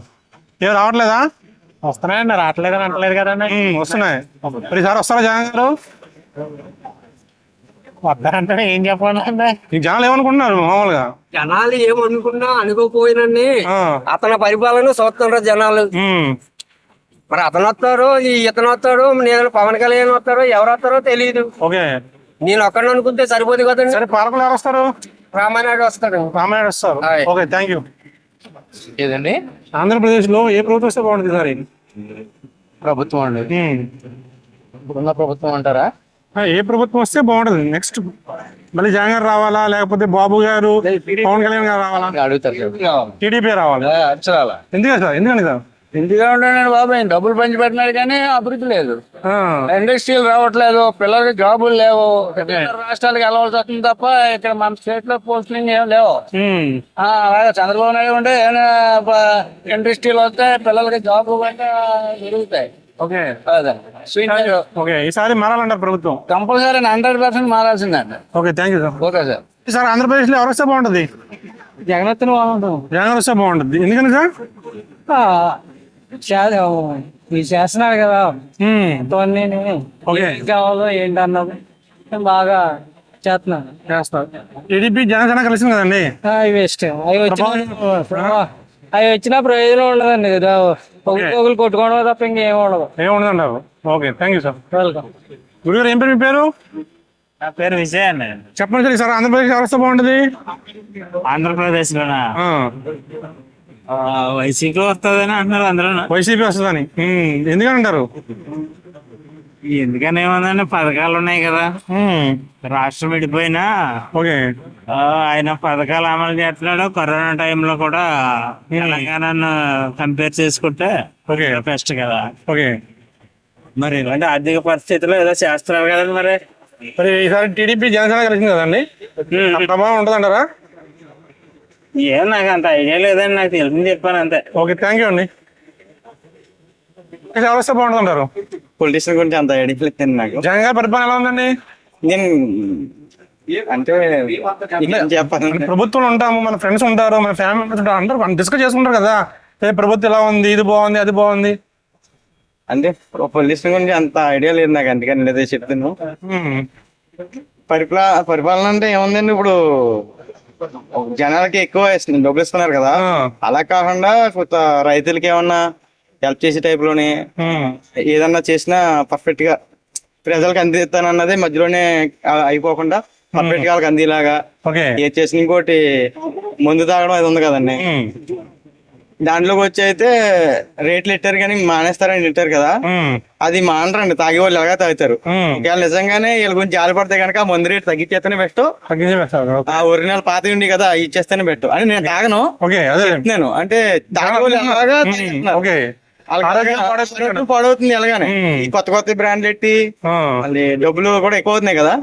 ఏమి రావట్లేదా? వస్తున్నాయండి, రావట్లేదని అంటలేదు కదండి. వస్తున్నాయి. మరి ఈసారి వస్తారా జగన్ గారు? వద్దారంటే ఏం చెప్పండి. ఈ జనాలు ఏమనుకుంటున్నారు మామూలుగా? జనాలు ఏమనుకున్నా అనుకోపోయినండి, అతని పరిపాలన చూస్తున్నారు జనాలు. మరి అతను వస్తారో ఇతను వస్తాడో, నేను పవన్ కళ్యాణ్ వస్తారో ఎవరు వస్తారో తెలియదు. ఓకే నేను ఒక్కడిని అనుకుంటే సరిపోదు కదండి. సరే పాలకులు ఎవరు వస్తారు? రామానాయుడు వస్తాడు. రామానాయుడు వస్తారు. Okay thank you. ఏదండి ఆంధ్రప్రదేశ్ లో ఏ ప్రభుత్వం వస్తే బాగుంటుంది సార్? ప్రభుత్వం అండి ఇప్పుడున్న ప్రభుత్వం అంటారా? ఏ ప్రభుత్వం వస్తే బాగుంటుంది నెక్స్ట్? మళ్ళీ జగన్ గారు రావాలా లేకపోతే బాబు గారు పవన్ కళ్యాణ్ గారు రావాలా? అడుగుతారు టీడీపీ రావాలి. ఎందుకంటే సార్? ఎందుకండి సార్? ఇంటిగా ఉండండి బాబు, ఆయన డబ్బులు పంచి పెట్టినాడు కానీ అభివృద్ధి లేదు. ఇండస్ట్రీలు రావట్లేదు, పిల్లలకి జాబులు లేవు, రాష్ట్రాలకు వెళ్ళవలసి వస్తుంది తప్ప ఇక్కడ మన స్టేట్ లో పోస్టింగ్ ఏం లేవు. అలాగే చంద్రబాబు నాయుడు ఉంటే ఇండస్ట్రీలు వస్తాయి, పిల్లలకి జాబులు అంటే దొరుకుతాయి. ఓకే ఈసారి మారాలంటారు ప్రభుత్వం? కంపల్సరీ 100% మారాల్సిందండి. Okay thank you sir. Okay sir. Sir Andhra Pradesh లో ఎవరు వస్తే బాగుంటుంది? జగన్ వస్తే బాగుంటుంది. జగన్ వస్తే బాగుంటుంది. ఎందుకని సార్? మీరు చేస్తున్నారు కదా కావాలో ఏంటి అన్నది బాగా చేస్తున్నారు. టీడీపీ జనసేన కలిసింది కదండి. అవి వేస్ట్. అవి వచ్చినా ప్రయోజనం ఉండదండి. ఒకరు కొట్టుకోవడం తప్ప ఇంకేం ఉండదు. ఏముండదంటారు? Okay thank you sir. Welcome. గురుగారు ఏం పేరు మీ పేరు? నా పేరు విజయ్ అండి. చెప్పండి సార్ ఈసారి ఆంధ్రప్రదేశ్ ఎవరు వస్తే బాగుంటుంది? ఆంధ్రప్రదేశ్ లోనా వైసీపీ వస్తుందని అంటున్నారు అందరూ. వైసీపీ వస్తుందని ఎందుకని అంటారు? ఎందుకని ఏముందండి, పథకాలు ఉన్నాయి కదా. రాష్ట్రం విడిపోయినా ఓకే ఆయన పథకాలు అమలు చేస్తున్నాడు. కరోనా టైంలో కూడా తెలంగాణను కంపేర్ చేసుకుంటే బెస్ట్ కదా. ఓకే మరి ఇలాంటి ఆర్థిక పరిస్థితుల్లో ఏదో చేస్తున్నారు కదండి. మరి ఈసారి టీడీపీ జనసేన కలిసింది కదండి, ప్రభావం ఉంటుందంటారా? ఏం నాకు అంత ఐడియా లేదండి, నాకు తెలిసింది చెప్పాను అంతే. ఓకే థ్యాంక్ యూ అండి. ఎవరు వస్తే బాగుంటుందంటారు? పొలిటీషియన్ గురించి అంత ఐడియా లేదు నాకు. జగన్ గారి పరిపాలన ఎలా ఉందండి? నేను అంటే చెప్పాలి, ప్రభుత్వంలో ఉంటాము, మన ఫ్రెండ్స్ ఉంటారు, మన ఫ్యామిలీ మెంబర్స్ ఉంటారు, అందరూ డిస్కస్ చేసుకుంటారు కదా, ప్రభుత్వం ఎలా ఉంది, ఇది బాగుంది అది బాగుంది. అంటే పొలిటీషియన్ గురించి అంత ఐడియా లేదు నాకు, అందుకని లేదా చెప్తాను. పరిపాలన అంటే ఏముందండి, ఇప్పుడు జనాలకి ఎక్కువ డబ్బులు ఇస్తున్నారు కదా, అలా కాకుండా కొత్త రైతులకి ఏమన్నా హెల్ప్ చేసే టైప్ లోనే ఏదన్నా చేసినా పర్ఫెక్ట్ గా ప్రజలకు అందిస్తానన్నది మధ్యలోనే అయిపోకుండా పర్ఫెక్ట్ గా వాళ్ళకి అందేలాగా ఏది చేసిన. ఇంకోటి మందు తాగడం అది ఉంది కదండి, దాంట్లోకి వచ్చి అయితే రేట్లు పెట్టారు కానీ మానేస్తారని పెట్టారు కదా, అది మానరండి, తాగే వాళ్ళు ఎలాగా తాగుతారు. ఒకవేళ నిజంగానే వీళ్ళ గురించి జాలి పడితే కనుక మందు రేటు తగ్గించేస్తేనే బెస్ట్, ఆ ఒరిజినల్ పాత ఉంది కదా ఇచ్చేస్తేనే బెస్ట్ అని నేను తాగను. చెప్తున్నాను అంటే తాగే వాళ్ళు ఎలాగా పడవుతుంది ఎలాగానే. ఈ కొత్త కొత్త బ్రాండ్లు పెట్టి మళ్ళీ డబ్బులు కూడా ఎక్కువ అవుతున్నాయి కదా,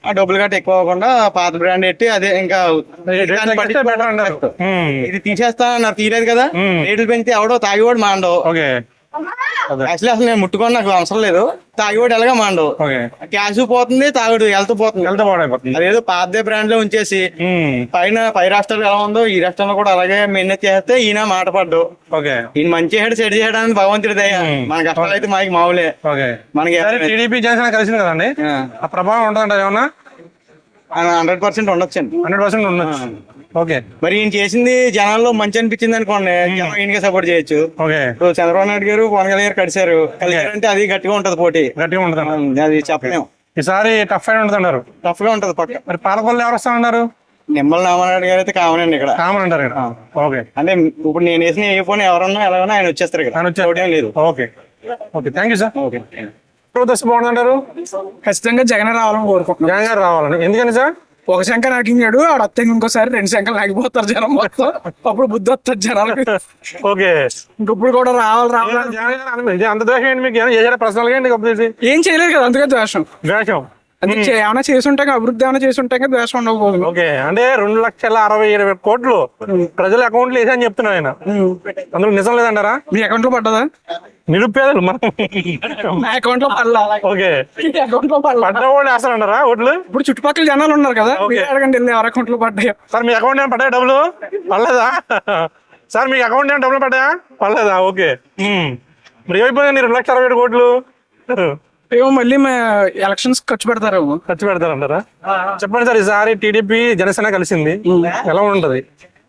ఆ డబ్బులు గట్రా ఎక్కువ అవ్వకుండా పాత బ్రాండ్ పెట్టి అదే ఇంకా ఇది తీసేస్తానన్నారు, తీరేది కదా, రేట్లు పెంచితే ఎవడో తాగివాడు మాండవు. యాక్చువల్లీ అసలు నేను ముట్టుకొని నాకు అవసరం లేదు, తాగివాడు ఎలాగా మాండవు, క్యాష్ పోతుంది, తాగుడు వెళ్తూ పోతుంది. అదేదో పాత బ్రాండ్ లో ఉంచేసి పై రాష్ట్రాలు ఎలా ఉందో ఈ రాష్ట్రంలో కూడా అలాగే మెయింటైన్ చేస్తే ఈయన మాట పడ్డు. ఈయన మంచి చేయడం సెట్ చేయడానికి భగవంతుడి దయ, మన కష్టాలు అయితే మాకు మామూలే. మనకి టీడీపీ జనసేన కలిసింది కదండి, ఆ ప్రభావం ఉంటుందంట ఏమన్నా? 100% ఉండొచ్చండి. 100% ఉండొచ్చు. ఓకే. మరి ఈయన చేసింది జనాల్లో మంచి అనిపించింది అనుకోండి, జనం ఈయనకే సపోర్ట్ చేయొచ్చు. ఓకే. ఇప్పుడు చంద్రబాబు నాయుడు గారు పవన్ కళ్యాణ్ గారు కలిసారంటే అది గట్టిగా ఉంటది పోటీ. గట్టిగా ఉంటుంది. అది చెప్పలేము. ఈసారి టఫ్ అయిన ఉంటుంది అన్నారు. టఫ్ గా ఉంటది పక్క. మరి పాలకొల్లు ఎవరు వస్తామన్నారు? నిమ్మల రామారాయుడు గారు అయితే కామనండి ఇక్కడ. కామన్ అంటారు ఇక్కడ. ఓకే. అంటే ఇప్పుడు నేను వేసిన ఏ ఫోన్ ఎవరన్నా ఎలాగన్నా ఆయన వచ్చేస్తారు ఇక్కడ. ఆయన వచ్చేది లేదు. Okay. Okay, thank you sir. Okay. ప్రభుత్వం బాగుందంటారు? ఖచ్చితంగా జగన్ రావాలని కోరుకుంటున్నాం. జగన్ గారు రావాలని. ఎందుకని సార్? ఒక శంక నాకించాడు, ఆడ అత్తగా ఇంకోసారి 2 శంకలు నాగిపోతారు జనం మొత్తం. అప్పుడు బుద్ధి వస్తుంది జనాలకి. ఓకే. ఇంకప్పుడు కూడా రావాలి. అంత దోషం ఏంటి మీకు? ఏమైనా చేశారా పర్సనల్ గా ఏంటి? ఏం చేయలేదు కదా, అందుకే ద్వేషం. అందుకే ఏమైనా చేసుంటాం, అభివృద్ధి ఏమైనా చేసుంటాం, ద్వేషం ఉండకపోదు. ఓకే. అంటే 2,60,20,000 కోట్లు ప్రజల అకౌంట్లు వేసని చెప్తున్నారు ఆయన. అందులో నిజం లేదంటారా? మీ అకౌంట్ లో పడ్డదా? నిరుపేదలు మనం నా అకౌంట్ లో పడలా. ఓకే. అకౌంట్ లో పడ్డ వాళ్ళు వేస్తారంటారా ఓట్లు? ఇప్పుడు చుట్టుపక్కల జనాలు ఉన్నారు కదా, అడగండి ఎవరి అకౌంట్ లో పడ్డాయో. సార్ మీ అకౌంట్ ఏమైనా పడ్డాయా డబ్బులు? పడలేదా సార్? మీ అకౌంట్ ఏమైనా డబ్బులు పడ్డాయా? పడలేదా? ఓకే. మరి ఏమైపోయింది 2,60,000 కోట్లు? ఏమో మళ్ళీ ఎలక్షన్స్ ఖర్చు పెడతారంటారా? చెప్పండి సార్, ఈసారి టీడీపీ జనసేన కలిసింది, ఎలా ఉంటది?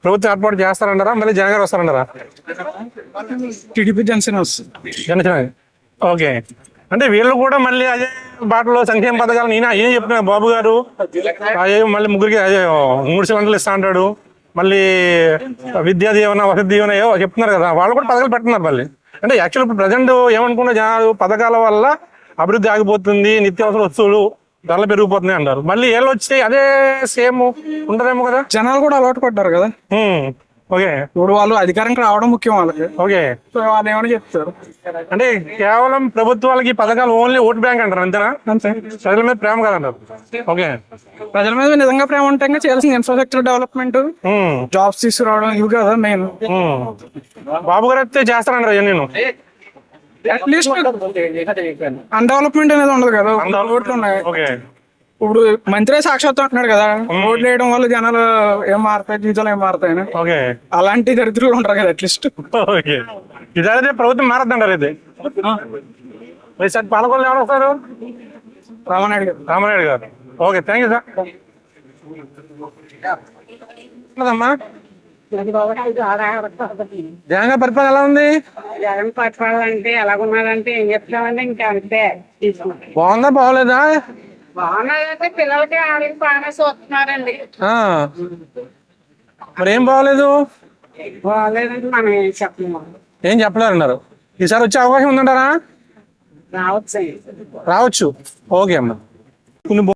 ప్రభుత్వం ఏర్పాటు చేస్తారంటారా? మళ్ళీ జగన్ గారు వస్తారంటారా? టీడీపీ జనసేన వస్తుంది. జనసేన. ఓకే. అంటే వీళ్ళు కూడా మళ్ళీ అదే బాటలో సంక్షేమ పథకాలు నేను ఏం చెప్తున్నా బాబు గారు అదే మళ్ళీ ముగ్గురికి అదే 3 సిలిండర్లు ఇస్తా అంటాడు, మళ్ళీ విద్యా దీవెన వసతి దీవెన ఏవో చెప్తున్నారు కదా, వాళ్ళు కూడా పథకాలు పెడుతున్నారు మళ్ళీ. అంటే యాక్చువల్ ఇప్పుడు ప్రజెంట్ ఏమనుకున్న జనాలు పథకాల వల్ల అభివృద్ధి ఆగిపోతుంది, నిత్యావసర వస్తువులు ధరలు పెరిగిపోతున్నాయి అంటారు. మళ్ళీ ఏళ్ళు వచ్చి అదే సేమ్ ఉండదేమో కదా? జనాలు కూడా అలవాటు పడ్డారు కదా. ఓకే. ఇప్పుడు వాళ్ళు అధికారంకి రావడం ముఖ్యం వాళ్ళకి. ఓకే. సో వాళ్ళు ఏమైనా చెప్తారు. అంటే కేవలం ప్రభుత్వాలకి పథకాలు ఓన్లీ ఓట్ బ్యాంక్ అంటారు, అంతేనా? అంతే. ప్రజల మీద ప్రేమ కాదంటారు. ఓకే. ప్రజల మీద నిజంగా ప్రేమ ఉంటే చేయాల్సిన ఇన్ఫ్రాస్ట్రక్చర్ డెవలప్మెంట్, జాబ్స్ తీసుకురావడం ఇవి కదా మెయిన్. బాబు గారు అయితే చేస్తారంటారు. నేను అట్లీస్ట్ అన్డెవలప్మెంట్ అనేది ఉండదు కదా. ఓట్లు ఉన్నాయి. ఇప్పుడు మంత్రి సాక్షాత్తు అంటున్నాడు కదా, ఓట్లు వేయడం వల్ల జనాలు ఏం మారుతాయి, జీవితాలు ఏం మారుతాయని. అలాంటి దరిద్రులు ఉంటారు కదా అట్లీస్ట్. ఇదైతే ప్రభుత్వం మారద్దంటారు. అయితే పాలకొల్లు ఎవరు వస్తారు? రామానాయుడు గారు. Okay, thank you sir. అమ్మా జగన్ పరిపాలన ఎలా ఉంది? జగన్ పరిపాలన అంటే ఎలాగున్నదంటే ఏం చెప్తామంటే ఇంకా అంతే. బాగుందా బాగోలేదా? బాగున్నదంటే పిల్లలకి ఆడికి బాగానే చూస్తున్నారండి. మరి ఏం బాగోలేదు? బాగాలేదంటే మనం ఏం చెప్పలేము. ఏం చెప్పలేరన్నారు. ఈసారి వచ్చే అవకాశం ఉందంటారా? రావచ్చు. ఓకే అమ్మా.